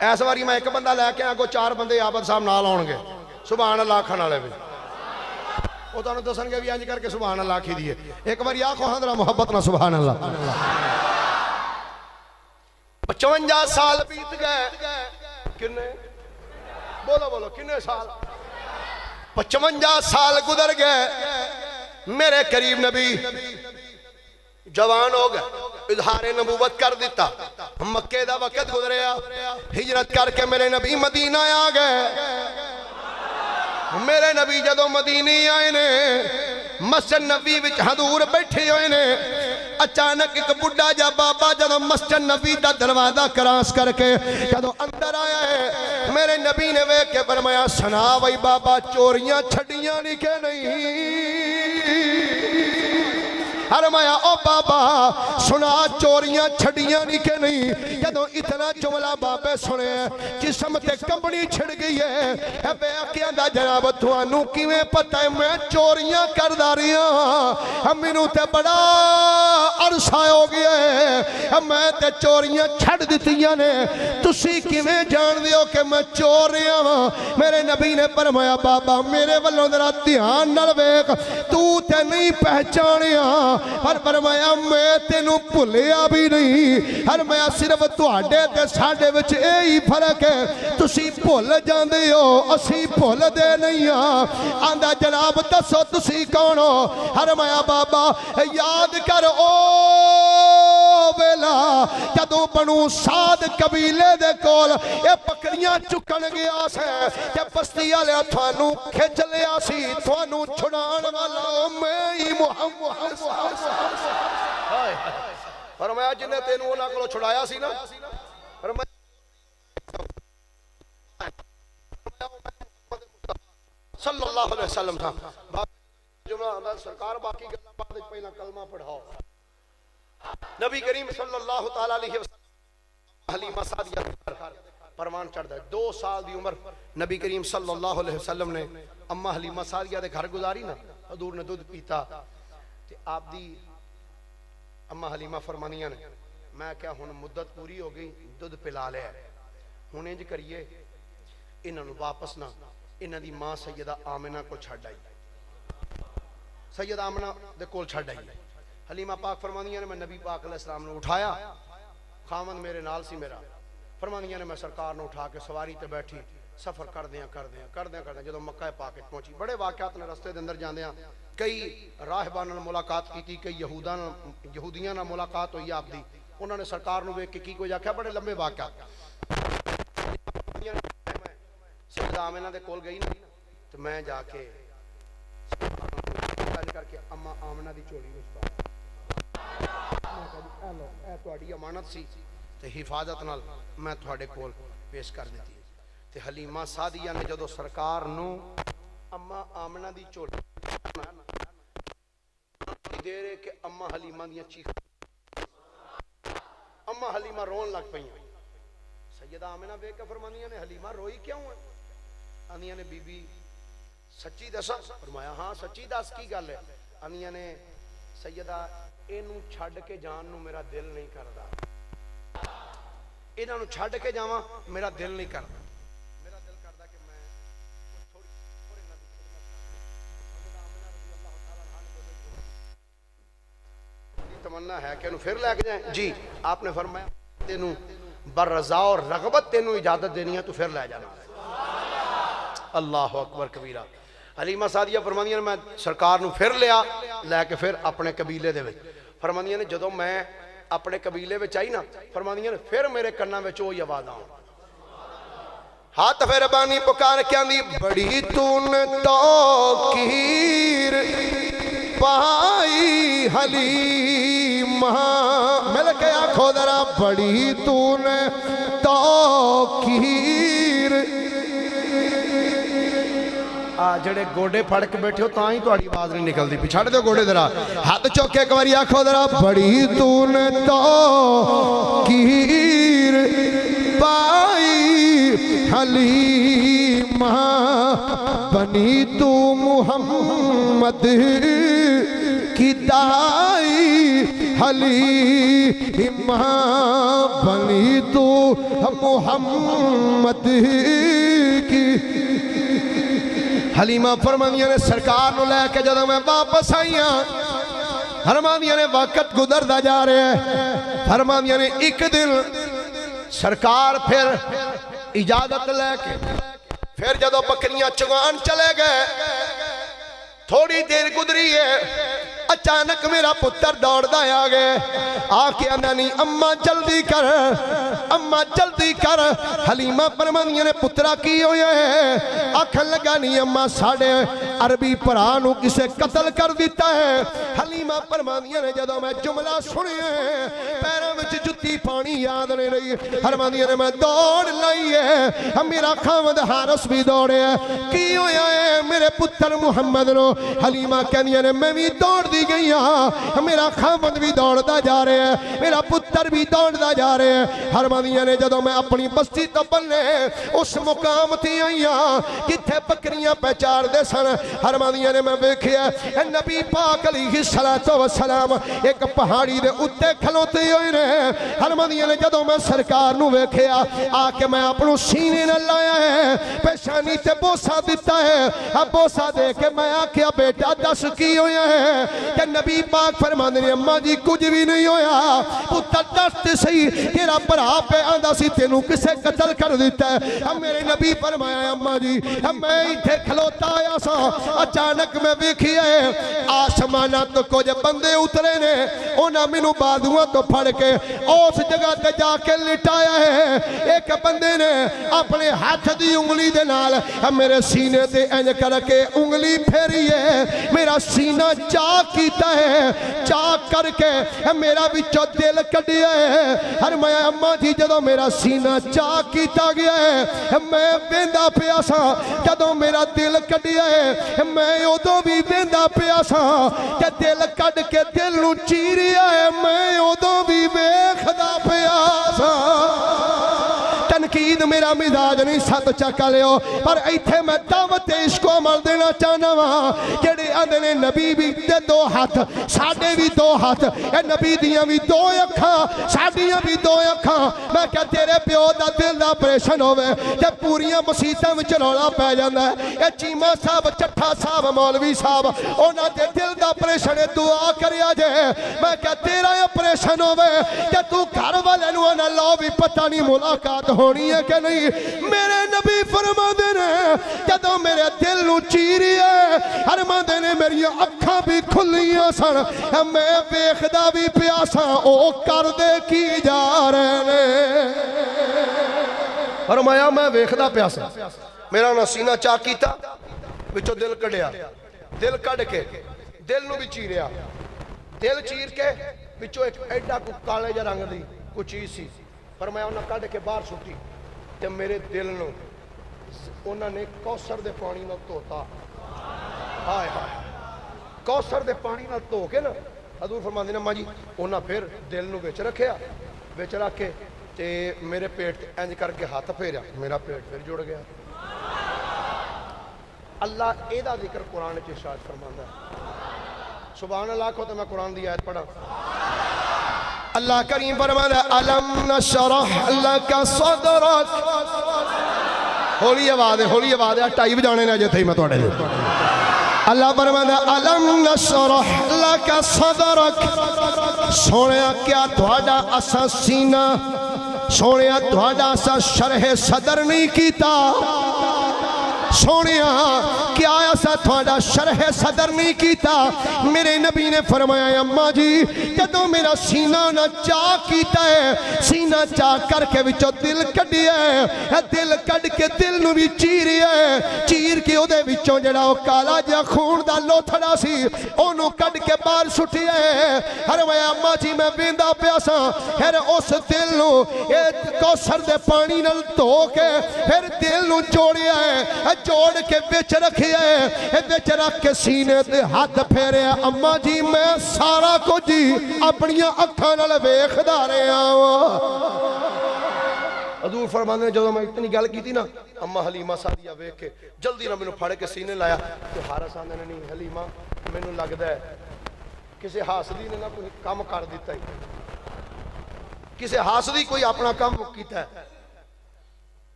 ایس واری میں ایک بندہ لے کے آگو 4 بندے آبد صاحب نال آن گے سبحان اللہ کھانا لے بھی وہ تو انہوں دسن گے بھی آنج کر کے سبحان اللہ کھی دیئے ایک بار یا کو حضرہ محبت نہ سبحان اللہ 55 سال بیت گئے کنے بولو بولو کنے سال 55 سال گزر گئے میرے قریب نبی جوان ہو گئے اظہار نبوت کر دیتا مکے دا وقت گزریا ہجرت کر کے میرے نبی مدینہ آ گئے میرے نبی جدو مدینی آئے نے مسجد نبی وچ حضور بیٹھے ہوئے نے اچانک ایک بڑھا جا بابا جدو مسجد نبی دا دروازہ کراس کر کے جدو اندر آیا ہے میرے نبی نے وے کے فرمایا سنا وہی بابا چوریاں چھڑیاں نہیں کہ نہیں فرمایا او بابا سنا چوریاں چھڑیاں نہیں کہ نہیں جدو اتنا جملہ بابے سنے جسم تے کمبنی چھڑ گئی ہے اے بے اکیاں دا جناب توانوں کیویں پتہ ہے میں چوریاں کر داریاں مینوں تے بڑا عرصہ ہو گیا ہے میں تے چوریاں چھڑ دتیاں نے تسی کیویں جان دیو کہ میں چور رہا ہاں میرے نبی نے فرمایا بابا میرے والوں ذرا دھیان نال ویکھ تو تے نہیں پہچانیا پر فرمایا میں تینوں بھولیا بھی نہیں فرمایا صرف تواڈے تے ساڈے وچ یہی فرق ہے تسی بھول جاندے ہو اسی بھول دے نہیں ہاں آندا جناب دسو تسی کون ہو فرمایا بابا یاد کر او ویلا جدوں بنو سعد قبیلے دے کول اے بکریاں چکن گیا سے تے بستی والے تھانوں کھچ لیا سی تھانوں چھڑان والا میں ہی محمد فرمایا جن نے تینوں انہاں کولوں چھڑایا سی نا فرمایا صلی اللہ علیہ وسلم تھا جملہ آندا سرکار باقی گلاں بعد وچ پہلا کلمہ پڑھاؤ نبی کریم صلی اللہ تعالی علیہ وسلم حلیمہ سعدیہ پروان چڑھ دے 2 سال دی عمر نبی کریم صلی اللہ علیہ وسلم نے اما حلیمہ سعدیہ دے گھر گزاری نا حضور نے دودھ پیتا تے آپ دی اما حلیمہ فرمانیاں نے میں کیا ہن مدت پوری ہو گئی دودھ پلا لیا ہن انج کریے انہاں نوں واپس نہ انہاں دی ماں سیدہ آمنہ کو چھڈ آئی سیدہ آمنہ دے کول چھڈ آئی حلیمہ پاک فرمانیاں نے میں نبی پاک علیہ السلام نے اٹھایا خاوند میرے نال سی میرا فرمانیاں نے میں سرکار نے اٹھا کے سواری تے بیٹھی سفر کر دیاں جدو مکہ پاک پہنچی بڑے واقعات نے رستے دے اندر جاندیاں کئی راہبان نال ملاقات کی کئی یہودیاں نال ملاقات ہوئی آپ دی انہوں نے سرکار نو ویکھ کے کی کوئی آکھیا بڑے لمبے واقعات سیدہ آمنہ دے کول گئی نا تو میں جا کے کر کے اما آمنہ دی چولی وچ پا اے لو اے تہاڈی امانت سی تے حفاظت نال میں تہاڈے کول پیش کر دیتی تے حلیمہ سعدیہ نے جدو سرکار نو اما آمنہ دی چولی دے رہے کہ اما حلیمہ دیا چیخ اما حلیمہ رون لگ پئی ہیں. سیدہ آمنہ بے کے فرمانیاں نے حلیمہ روئی کیوں ہے؟ آنیاں نے بی بی سچی دسا؟ فرمایا ہاں سچی دس کی گل ہے. آنیاں نے سیدہ اینو چھڑ کے جان نو میرا دل نہیں کردا, اینو چھڑ کے جاواں میرا دل نہیں کردا, میرا دل کردا کہ میں تھوڑی تھوڑے نبی خدمت کراں. سیدہ آمنہ رضی اللہ تعالی عنہ نے تمنا ہے کہ انہوں پھر لے کے جائیں. جی آپ نے فرمایا تینوں بررضا اور رغبت تینوں اجازت دینی ہے تو پھر لے جانا. اللہ اکبر کبیرہ. حلیمہ سعدیہ فرماندیاں میں سرکار نو پھر لیا لے کے پھر اپنے قبیلے دے وچ. فرماندیاں نے جدوں میں اپنے قبیلے وچ آئی نا, فرماندیاں نے پھر میرے کناں وچ وہی آواز آؤں. ہاتھ پھر بانی پکار کے آندی بڑی تو نے توقیر پائی حلیمہ, مل کے آنکھو ذرا بڑی تو نے توقیر. جڑے گوڑے پھڑ کے بیٹھے ہو تاں ہی تہاڈی آواز نہیں نکلدی, پچھاڑ دو گوڑے ذرا, ہاتھ چوک کے ایک باری آنکھو ذرا بڑی تو نے توقیر پائی حلیمہ, بنی تو محمد کی دائی حلیمہ, بنی تو محمد کی. حلیمہ فرماندیاں نے سرکار نو لے کے جدوں میں واپس آئیاں, فرماندیاں نے وقت گزردا جا رہے ہیں. فرماندیاں نے ایک دن سرکار پھر اجازت لے کے پھر جدو بکریاں چگان چلے گئے, تھوڑی دیر گزری ہے, اچانک میرا پتر دوڑ دا آ گئے. آکے آندا نہیں اماں جلدی کر, اماں جلدی کر. حلیمہ فرماندیاں نے پترا کی ہوئے ہے؟ آکھن لگا نہیں اماں ساڑے عربی پرانو کسے قتل کر دیتا ہے. حلیمہ فرماندیاں نے جدو میں جملہ سنے ہیں پیروں میں جتی پانی یاد نہیں رہی. فرماندیاں نے میں دوڑ لائی ہے, میرا خامد حارس بھی دوڑے ہے. کی ہوئے ہے میرے پتر محمد نو؟ حلیمہ کہنیاں نے میں بھی دوڑ دی گئی ہاں, میرا خامد بھی دوڑتا جا رہے ہیں, میرا پتر بھی دوڑتا جا رہے ہیں. فرماندیاں نے جدو میں اپنی بستی تو بلنے اس مقام تھی آئی ہاں کتھے بکریاں پہچار دے سن. فرماندیاں نے میں دیکھیا نبی پاک علیہ السلام ایک پہاڑی دے اتے کھلوتے ہوئے رہے. فرماندیاں نے جدو میں سرکار نو دیکھیا آ کے میں اپنو سینے نہ لایا ہے, پیشانی تے بوسا دیتا ہے. اب بوسا دے کے میں آکھیا بیٹا دس کی ہویا ہے؟ کہ نبی پاک فرماندے نے اماں جی کچھ بھی نہیں ہویا. پتر دس تے صحیح تیرا بھرا پہ آندا سی تینوں کسے قتل کر دیتا ہے؟ اب میرے نبی فرمایا اماں جی میں ایتھے کھلوتا آیا سا, اچانک میں ویکھیا ہے آسماناں تو کچھ بندے اترے نے, انہاں مینوں بازواں تو پھڑ کے اس جگہ تے جا کے لٹایا ہے. ایک بندے نے اپنے ہاتھ دی انگلی دے نال میرے سینے تے انج کر کے انگلی پھیری ہے, میرا سینہ چاک کیتا ہے, چاک کر کے میرا بچوں دل کڈیا ہے. فرمایا اماں جی جدوں میرا سینہ چاک کیتا گیا ہے میں ویندا پیا سا, جدوں میرا دل کڈیا ہے میں ادوں بھی ویندا پیا سا, کہ دل کڈ کے دل نو چیریا ہے میں ادوں بھی ویکھدا پیا سا. تنقید میرا مزاج نہیں ست چکا لیو, پر ایتھے میں دعوت عشق و عمل دینا چاہنا وا. جڑے آندے نے نبی بھی دے دو ہاتھ ساڈے بھی دو ہاتھ, اے نبی دیاں بھی دو اکھاں ساڈیاں بھی دو اکھاں. میں کہ تیرے پیو دا دل دا آپریشن ہوے تے پوریاں مسیتاں وچ رولا پے جاندا ہے. اے چیما صاحب چٹھا صاحب مولوی صاحب انہاں دے دل دا آپریشن دعا کریا جے. میں کہ تیرا آپریشن ہوے تے تو گھر والے نوں نہ لو بھی پتہ نہیں ملاقات ہونی ہے کہ نہیں. میرے نبی فرماندے نے جدوں میرے دل نو چیریا فرماندے نے میری اکھاں بھی کھلیاں سن, میں ویکھدا بھی پیا سا او کردے کی جا رہے نے. فرمایا میں ویکھدا پیا سا, میرا نہ سینہ چاک کیتا وچوں دل کڈیا, دل کڈ کے دل نو بھی چیریا, دل چیر کے وچوں ایک ایڈا کو کالے جا رنگ دی کوئی چیز سی. فرمایا انہاں کڈ کے باہر سٹی تے میرے دل نو انہوں نے کوثر دے پانی نال دھوتا ہائے ہائے کوثر دے پانی نال دھو کے نا حضور فرماندے نے اماں جی انہاں پھر دل نو وچ رکھیا وچ رکھ کے تے میرے پیٹ انج کر کے ہاتھ پھیریا میرا پیٹ پھر جڑ گیا اللہ اے دا ذکر قرآن وچ ارشاد فرماندا ہے سبحان اللہ کو تو میں قرآن دی آیت پڑھا اللہ کریم فرماندا ہے الم نشرح لک صدرک ہولی آواز ہے ٹائی بجانے نے جتھے میں تواڈے دے اللہ فرماندا ہے الم نشرح لک صدرک سونیا کیا تہاڈا اساں سینہ سونیا تہاڈا اساں شرح صدر نہیں کیتا سونیا کیا ایسا تھوڑا شرح صدر نہیں کیتا میرے نبی نے فرمایا اماں جی جدوں میرا سینہ نہ چاہ کیتا ہے سینہ چاہ کر کے وچوں دل کڈیا ہے دل کڈ کے دل نو بھی چیریا ہے چیر کے او دے وچوں جڑا او کالا جا خون دا لوتھڑا سی اونوں کڈ کے باہر سٹیا ہے فرمایا اماں جی میں ویندا پیا ساں پھر اس دل نو اے کوثر دے پانی نال دھو کے پھر دل نو جوڑیا ہے جوڑ کے بچ رکھیا ہے بچ رکھ کے سینے تے ہاتھ پھیرے اماں جی میں سارا کچھ جی اپنیاں اکھاں نال ویکھدا رہیا ہاں حضور فرماندے نے جدوں میں اتنی گل کیتی نا اماں حلیمہ سعدیہ ویکھ کے جلدی نہ مینوں پھڑ کے سینے لایا تے حارث آندے نے نہیں حلیمہ مینوں لگدا ہے کسے حاسدی نے نہ کوئی کام کر دتا ہے کسے حاسدی کوئی اپنا کام کیتا ہے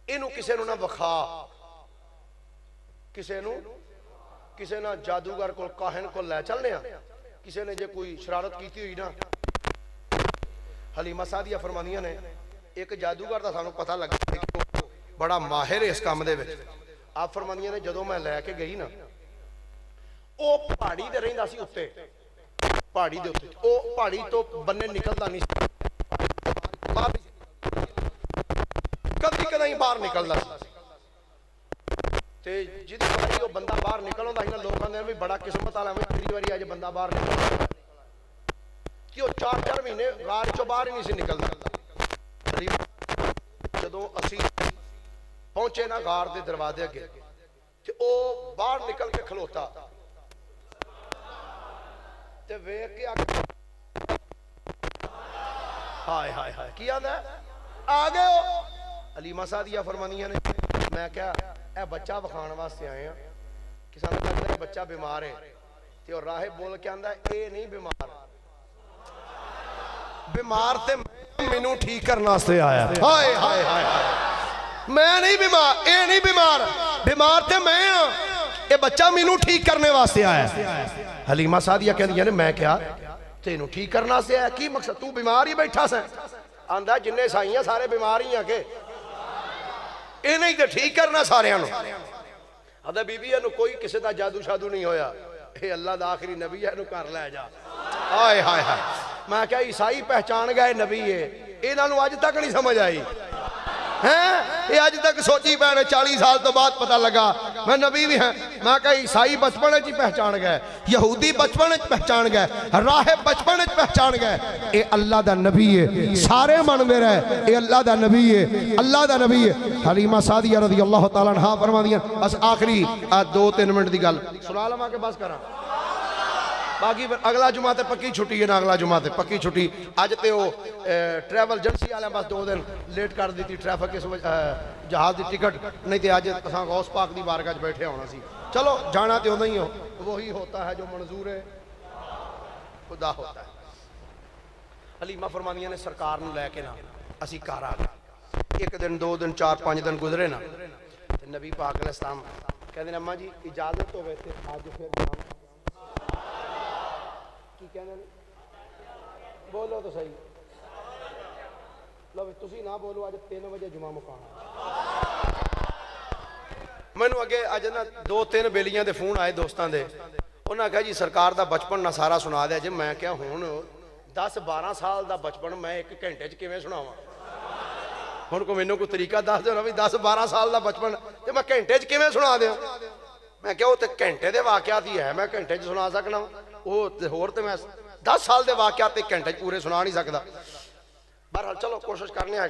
اینوں کسے نوں نہ وکھا کسے نہ جادوگر کو کاہن کو لے چلنے کسے نے جے کوئی شرارت کیتی ہوئی نا حلیمہ سعدیہ فرمانیاں نے ایک جادوگر دا سانوں پتہ لگا کہ بڑا ماہر ہے اس کام دے وچ آپ فرمانیاں نے جدوں میں لے کے گئی نا او پہاڑی دے رہندا سی اوتے پہاڑی دے اوتے او پہاڑی تو بننے نکلدا نہیں کبھی کدی باہر نکلدا سی تے جدی باری وہ بندہ باہر نکل ہوندا سی نا لوگ کہندے بھی بڑا قسمت والا ہے پہلی واری اج بندہ باہر نکل کہ وہ 4 مہینے غار چوں باہر ہی نہیں سی نکلدا جدوں اسی پہنچے نا غار دے دروازے اگے تے او باہر نکل کے کھلوتا تے ویکھ کے ہائے ہائے ہائے کی آندا ہے آ گئے ہو حلیمہ سعدیہ فرمانیاں نے میں کیا اے بچہ بخان واسطے آئے ہیں کہ سانوں لگدا ہے بچہ بیمار ہے تے اور راہب بول کے آندا ہے اے نہیں بیمار تے مینوں ٹھیک کرنے واسطے آیا ہائے ہائے ہائے میں نہیں بیمار اے نہیں بیمار تے میں ہاں اے بچہ مینوں ٹھیک کرنے واسطے آیا حلیمہ سعدیہ کہندی نے میں کیا تینوں ٹھیک کرنا سے آیا کی مقصد تو بیمار ہی بیٹھا سیں آندا جننے سائیاں سارے بیمار ہی ہیں کہ اے نہیں تے ٹھیک کرنا سارے انو آدھا بی بی انو کوئی کسی دا جادو شادو نہیں ہویا اے اللہ دا آخری نبی ہے انو کر لے جا آئے ہائے ہائے میں کہا عیسائی پہچان گئے نبی ہے اے نانو آج تک نہیں سمجھ آئی یہ آج تک سوچی پہنے 40 سال تو بعد پتہ لگا میں نبی بھی ہیں میں کہا عیسائی بچپنے چی پہچان گئے یہودی بچپنے چی پہچان گئے راہب بچپنے چی پہچان گئے اے اللہ دا نبی ہے سارے من دے رہے اے اللہ دا نبی ہے اللہ دا نبی ہے حلیمہ سعدیہ رضی اللہ تعالیٰ عنہ فرما دیا بس آخری 2-3 منٹ دی گل سنا لما کے بس کرا باقی اگلا جمعہ تے پکی چھٹی ہے نا اگلا جمعہ تے پکی چھٹی آج تے وہ ٹریول جنسی آلے بس 2 دن لیٹ کر دیتی ٹریفک اس جہاز دی ٹکٹ نہیں تے آج اساں غوث پاک دی بارگاہ بیٹھے ہونا سی چلو جانا تے ہوندا ہی ہو وہی ہوتا ہے جو منظور ہے خدا ہوتا ہے حلیمہ فرمانیاں نے سرکار نو لے کے نا اسی گھر آ گئے 1 دن 2 دن 4-5 دن گزرے نا تے نبی پاک علیہ السلام کہندے نے اماں جی اجازت ہوے تے اج پھر بولو تو صحیح لو تسی نہ بولو آج 3 بجے جمعہ مکانا مینوں اگے اج نا 2-3 بیلیاں دے فون آئے دوستاں دے انہاں کہا جی سرکار دا بچپن نہ سارا سنا دیا جی میں کیا ہون 10-12 سال دا بچپن میں 1 گھنٹے چ کیویں سناواں ہن کو مینوں کوئی طریقہ دس دیو نا بھی 10-12 سال دا بچپن تے میں گھنٹے چ کیویں سنا دیاں میں کیا وہ تے گھنٹے دے واقعات ہی ہے میں گھنٹے چ سنا سکنا وہ ہور تے میں 10 سال دے واقعات 1 گھنٹے پورے سنا نہیں سکتا بہرحال چلو کوشش کرنے آئے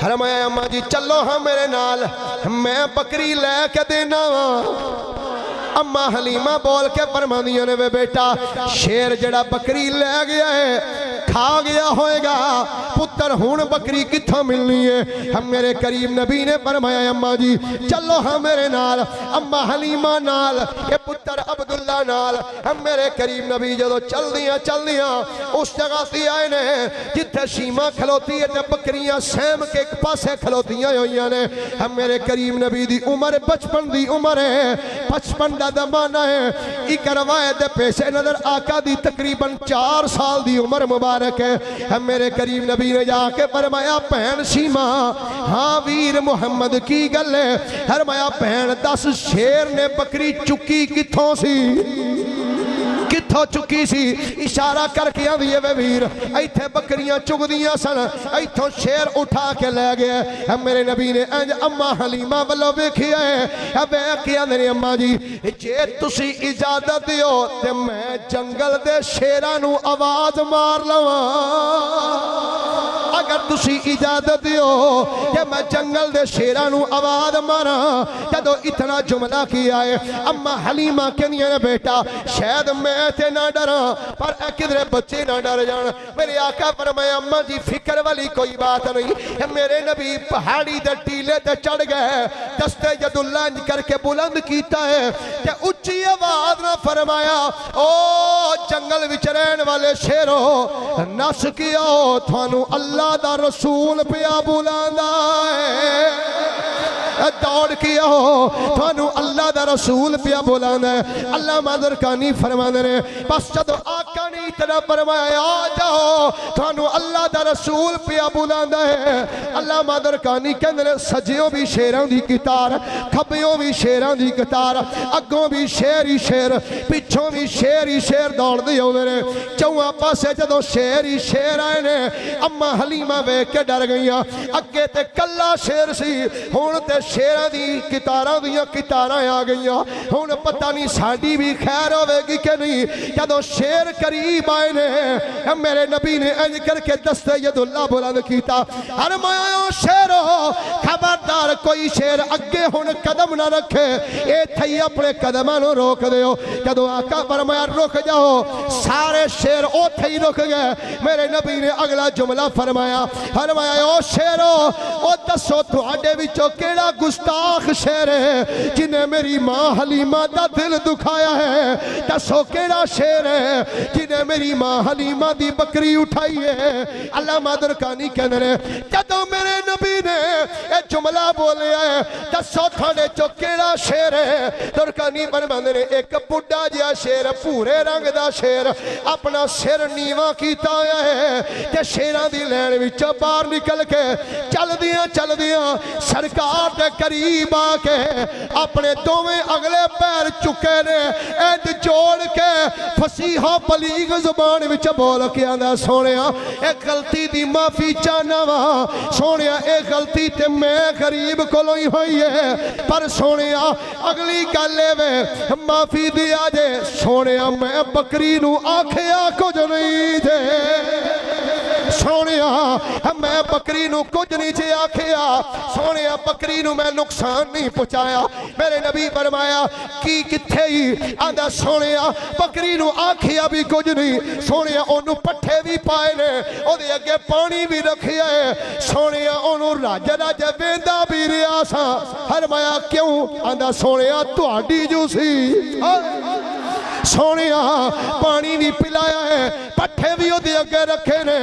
فرمایا اما جی چلو ہاں میرے نال میں بکری لے کے دینا اما حلیمہ بول کے فرماندیاں نے وے بیٹا شیر جڑا بکری لے گیا ہے کھا گیا ہوئے گا پتر ہون بکری کتھا ملنی ہے ہم میرے کریم نبی نے فرمایا اما جی چلو ہاں میرے نال اما حلیمہ نال یہ پتر عبداللہ نال ہم میرے کریم نبی جدو چل دیاں اس جگہ سی آئے نے جتھے شیمہ کھلوتی ہے تے بکریاں سیم کے ایک پاسے کھلوتیاں ہوئیاں نے ہم میرے کریم نبی دی عمر بچپن دی عمر ہے 55 دا زمانہ ہے ایک روایت پیش نظر آقا دی تقریباً 4 سال دی عمر مبارک ہے ہم میرے کریم نبی نے جا کے فرمایا بہن شیمہ ہاں ویر محمد کی گل ہے فرمایا بہن 10 شیر نے بکری چکی کتھوں سی کتھوں چکی سی اشارہ کر کے آدھی ہے ویر ایتھے بکریاں چک دیاں سن ایتھوں شیر اٹھا کے لے گئے ہم میرے نبی نے انج اما حلیمہ والو ویکھیا ہے اب کہ آدھے اما جی جے تسی اجازت دیو تے میں جنگل دے شیراں نو آواز مار لواں اگر تسی اجازت دیو کہ میں جنگل دے شیراں نو آواز ماراں جدو اتنا جملہ کیا ہے اما حلیمہ کہنی ہے بیٹا شاید میں تے نہ ڈراں پر اے کدھرے بچے نہ ڈر جان میرے آقا فرمایا اما جی فکر والی کوئی بات نہیں میرے نبی پہاڑی دے ٹیلے تے چڑھ گئے دستے ید اللہ انج کر کے بلند کیتا ہے کہ اچھی آواز نہ فرمایا او جنگل وچ رہن والے شیرو نس کیو تھانو اللہ دا رسول پیا بلاندا ہے دوڑ کیا ہو تھانو اللہ دا رسول پیا بولانا ہے اللہ مادرکانی فرمانے نے بس جدو آقا نے اتنا فرمایا آ جاؤ تھانو اللہ دا رسول پیا بولانا ہے اللہ مادرکانی کہنے نے سجیوں بھی شیران دی کتار کھبیوں بھی شیران دی کتار اگوں بھی شیر ہی شیر پچھوں بھی شیر ہی شیر دوڑ دی ہوئے نے چوہاں پاسے جدو شیر ہی شیر آئے نے اما حلیمہ ویک کے ڈر گئیاں اگے تے کلا شیر سی ہون تے شیرہ دی کتاراں دیاں کتاراں آ گئیاں ہون پتہ نہیں ساڑی بھی خیر ہوئے گی کہ نہیں جدو شیر قریب آئے نے میرے نبی نے انج کر کے دستے ید اللہ بلند کیتا فرمایا شیرو خبردار کوئی شیر اگے ہون قدم نہ رکھے اے تھئی اپنے قدمانوں روک دیو جدو آقا فرمایا رک جاؤ سارے شیر او تھئی رک گئے میرے نبی نے اگلا جملہ فرمایا او شیرو او دسو تھوڑے وچوں کیڑا گستاخ شیر ہے جنہیں میری ماں حلیمہ دا دل دکھایا ہے دسو کیڑا شیر ہے جنہیں میری ماں حلیمہ دی بکری اٹھائی ہے اللہ مادرکانی کہنے رہے جدو میرے نبی نے اے جملہ بولے ہے دسو تھوڑے چو کیڑا شیر ہے درکانی فرماندے نے ایک بڑھا جیا شیر پورے رنگ دا شیر اپنا سر نیواں کیتا ہے کہ شیران دی لین وچوں باہر نکل کے چل دیاں سرکار دے قریب آ کے اپنے دوویں اگلے پیر چکے نے اینج جوڑ کے فصیح و بلیغ زبان وچ بول کے آندا سونیا ایک غلطی دی معافی چاہنا وا سونیا ایک غلطی تے میں غریب کولوں ہی ہوئی ہے پر سونیا اگلی گل وے معافی دیا جے سونیا میں بکری نو آکھیا کچھ نہیں جے سونیا میں بکری نو کچھ نہیں جے آکھیا سونیا بکری نو میں نقصان نہیں پہنچایا میرے نبی فرمایا کی کتھے ہی آندا سونیا بکری نو آکھیا بھی کچھ نہیں سونیا اونوں پٹھے بھی پائے نے او دے اگے پانی بھی رکھیا ہے سونیا اونوں راج راج ویندا بھی رہیا سا فرمایا کیوں آندا سونیا تہاڈی جو سی سونیا پانی بھی پلایا ہے پٹھے بھی دے اگے رکھے نے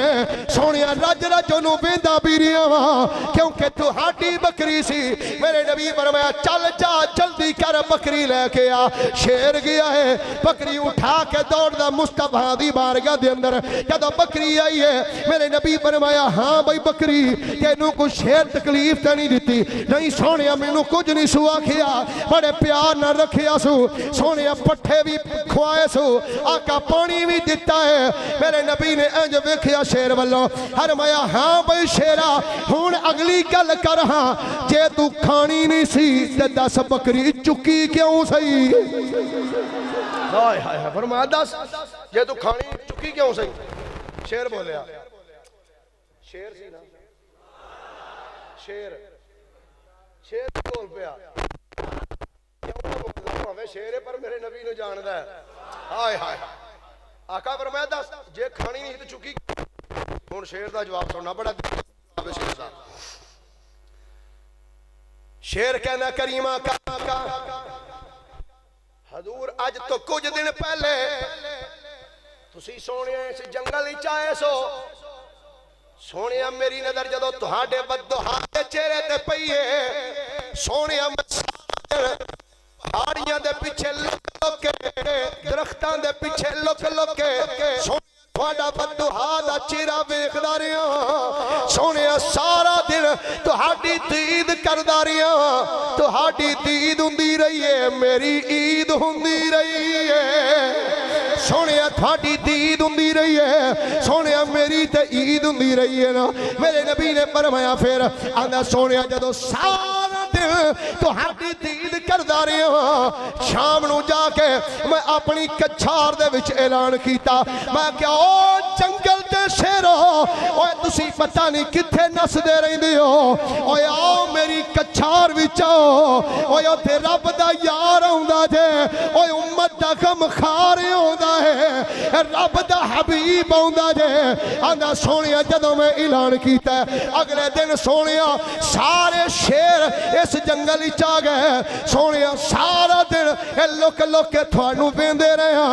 سونیا رج رج انہوں ویندا بھی رہیا وا کیونکہ تو ہاٹی بکری سی میرے نبی فرمایا چل جا جلدی کر بکری لے کے آ شیر گیا ہے بکری اٹھا کے دوڑ دا مصطفیٰ دی بارگاہ دے اندر جب بکری آئی ہے میرے نبی فرمایا ہاں بھائی بکری تینوں کو شیر تکلیف تے نہیں دیتی نہیں سونیا مینوں کچھ نہیں سو آکھیا بڑے پیار نہ رکھیا سو سونیا پٹھے بھی کھوائے سو آقا پانی بھی دیتا ہے میرے نبی نے انج ویکھیا شیر والوں فرمایا ہاں بھائی شیرا ہن اگلی گل کر ہاں جے تو کھانی نہیں سی تے دس بکری چکی کیوں سی ہائے ہائے فرمایا دس جے تو کھانی چکی کیوں سی شیر بولیا شیر سی نا شیر بول پیا شیر ہے پر میرے نبی نو جاندا ہے ہائے ہائے آقا فرمایا دس جے کھانی نہیں تے چکی ہن شیر دا جواب سننا بڑا شیر دا شیر کہنا کریمہ کا حضور اج تو کچھ دن پہلے تسی سونے اس جنگل وچ آئے سو سونے میری نظر جدو تہاڈے بددعا دے چہرے تے پئی ہے سونے پہاڑیاں دے پیچھے لک کے درختاں دے پیچھے لک کے تہاڈا بددعا دا چہرہ ویکھدا رہیا سونے سارا دن تہاڈی دید کردا رہیا تہاڈی دید ہوندی رہی ہے میری عید ہوندی رہی ہے سونے تھاڑی دید ہوندی رہی ہے سونے میری تے عید ہوندی رہی ہے نا میرے نبی نے فرمایا پھر آندا سونے جدو سارا دن تہاڈی دید کردا رہیا شام نو جا کے میں اپنی کچھار دے وچ اعلان کیتا میں کہ او جنگل دے شیرو اوے تسی پتہ نہیں کتھے نس دے رہندے ہو اوے آؤ میری کچھار وچ آؤ اوے اوتھے رب دا یار آوندا جے اوے امت دا غم خار آوندا ہے رب دا حبیب آوندا جے آندا سونیا جدوں میں اعلان کیتا ہے اگلے دن سونیا سارے شیر اس جنگل وچ آ گئے سونیا سارا دن لک لک کے تھانوں ویندے رہے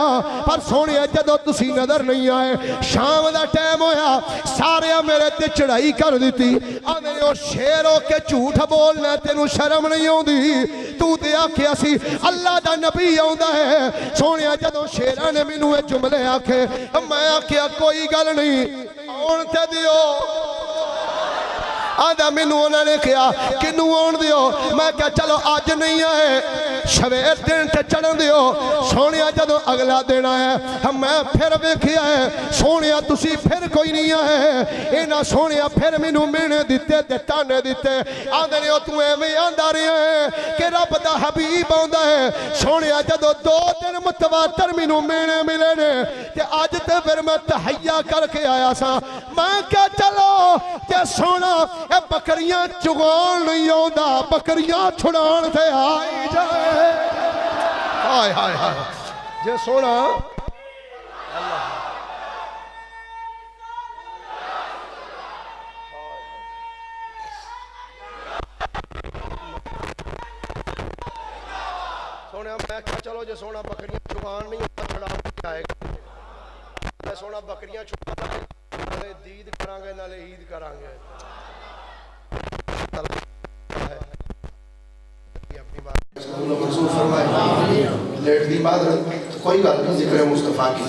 پر سونیا جدوں تسی نظر نہیں آئے شام دا ٹائم ہویا سارے میرے تے چڑھائی کر دیتی آندے او شیرو کے جھوٹ بولنا تینوں شرم نہیں ہوندی تو تے آکھیا سی اللہ دا نبی آوندا ہے سونیا جدوں شیراں نے مینوں اے جملے آکھے میں آکھیا کوئی گل نہیں آن تے دیو آدھا مینوں انہوں نے کہا کنوں آن دیو میں کہا چلو آج نہیں آئے شویر دن تے چڑھن دیو سونیا جدو اگلا دن آئے میں پھر ویکھیا ہے سونیا تسی پھر کوئی نہیں آئے اینا سونیا پھر مینوں مینے دیتے تے تانے دیتے آدھے نے تو ایویں آندا رہے ہیں کہ رب دا حبیب آندا ہے سونیا جدو 2 دن متواتر مینوں مینے ملے نے تے آج تے پھر میں تحیہ کر کے آیا سا میں کہا چلو تے سونا اے بکریاں چگان نہیں آندا بکریاں چھڑان تے آئی جائے ہائے ہائے ہائے جے سونا سونے میں کہا چلو جے سونا بکریاں چگان نہیں آندا چھڑان تے آئے گا سونا بکریاں چھڑان نالے دید کرانگے نالے عید کرانگے منصور فرمائے لیٹ دی بعد کوئی بات نہیں ذکر مصطفیٰ کی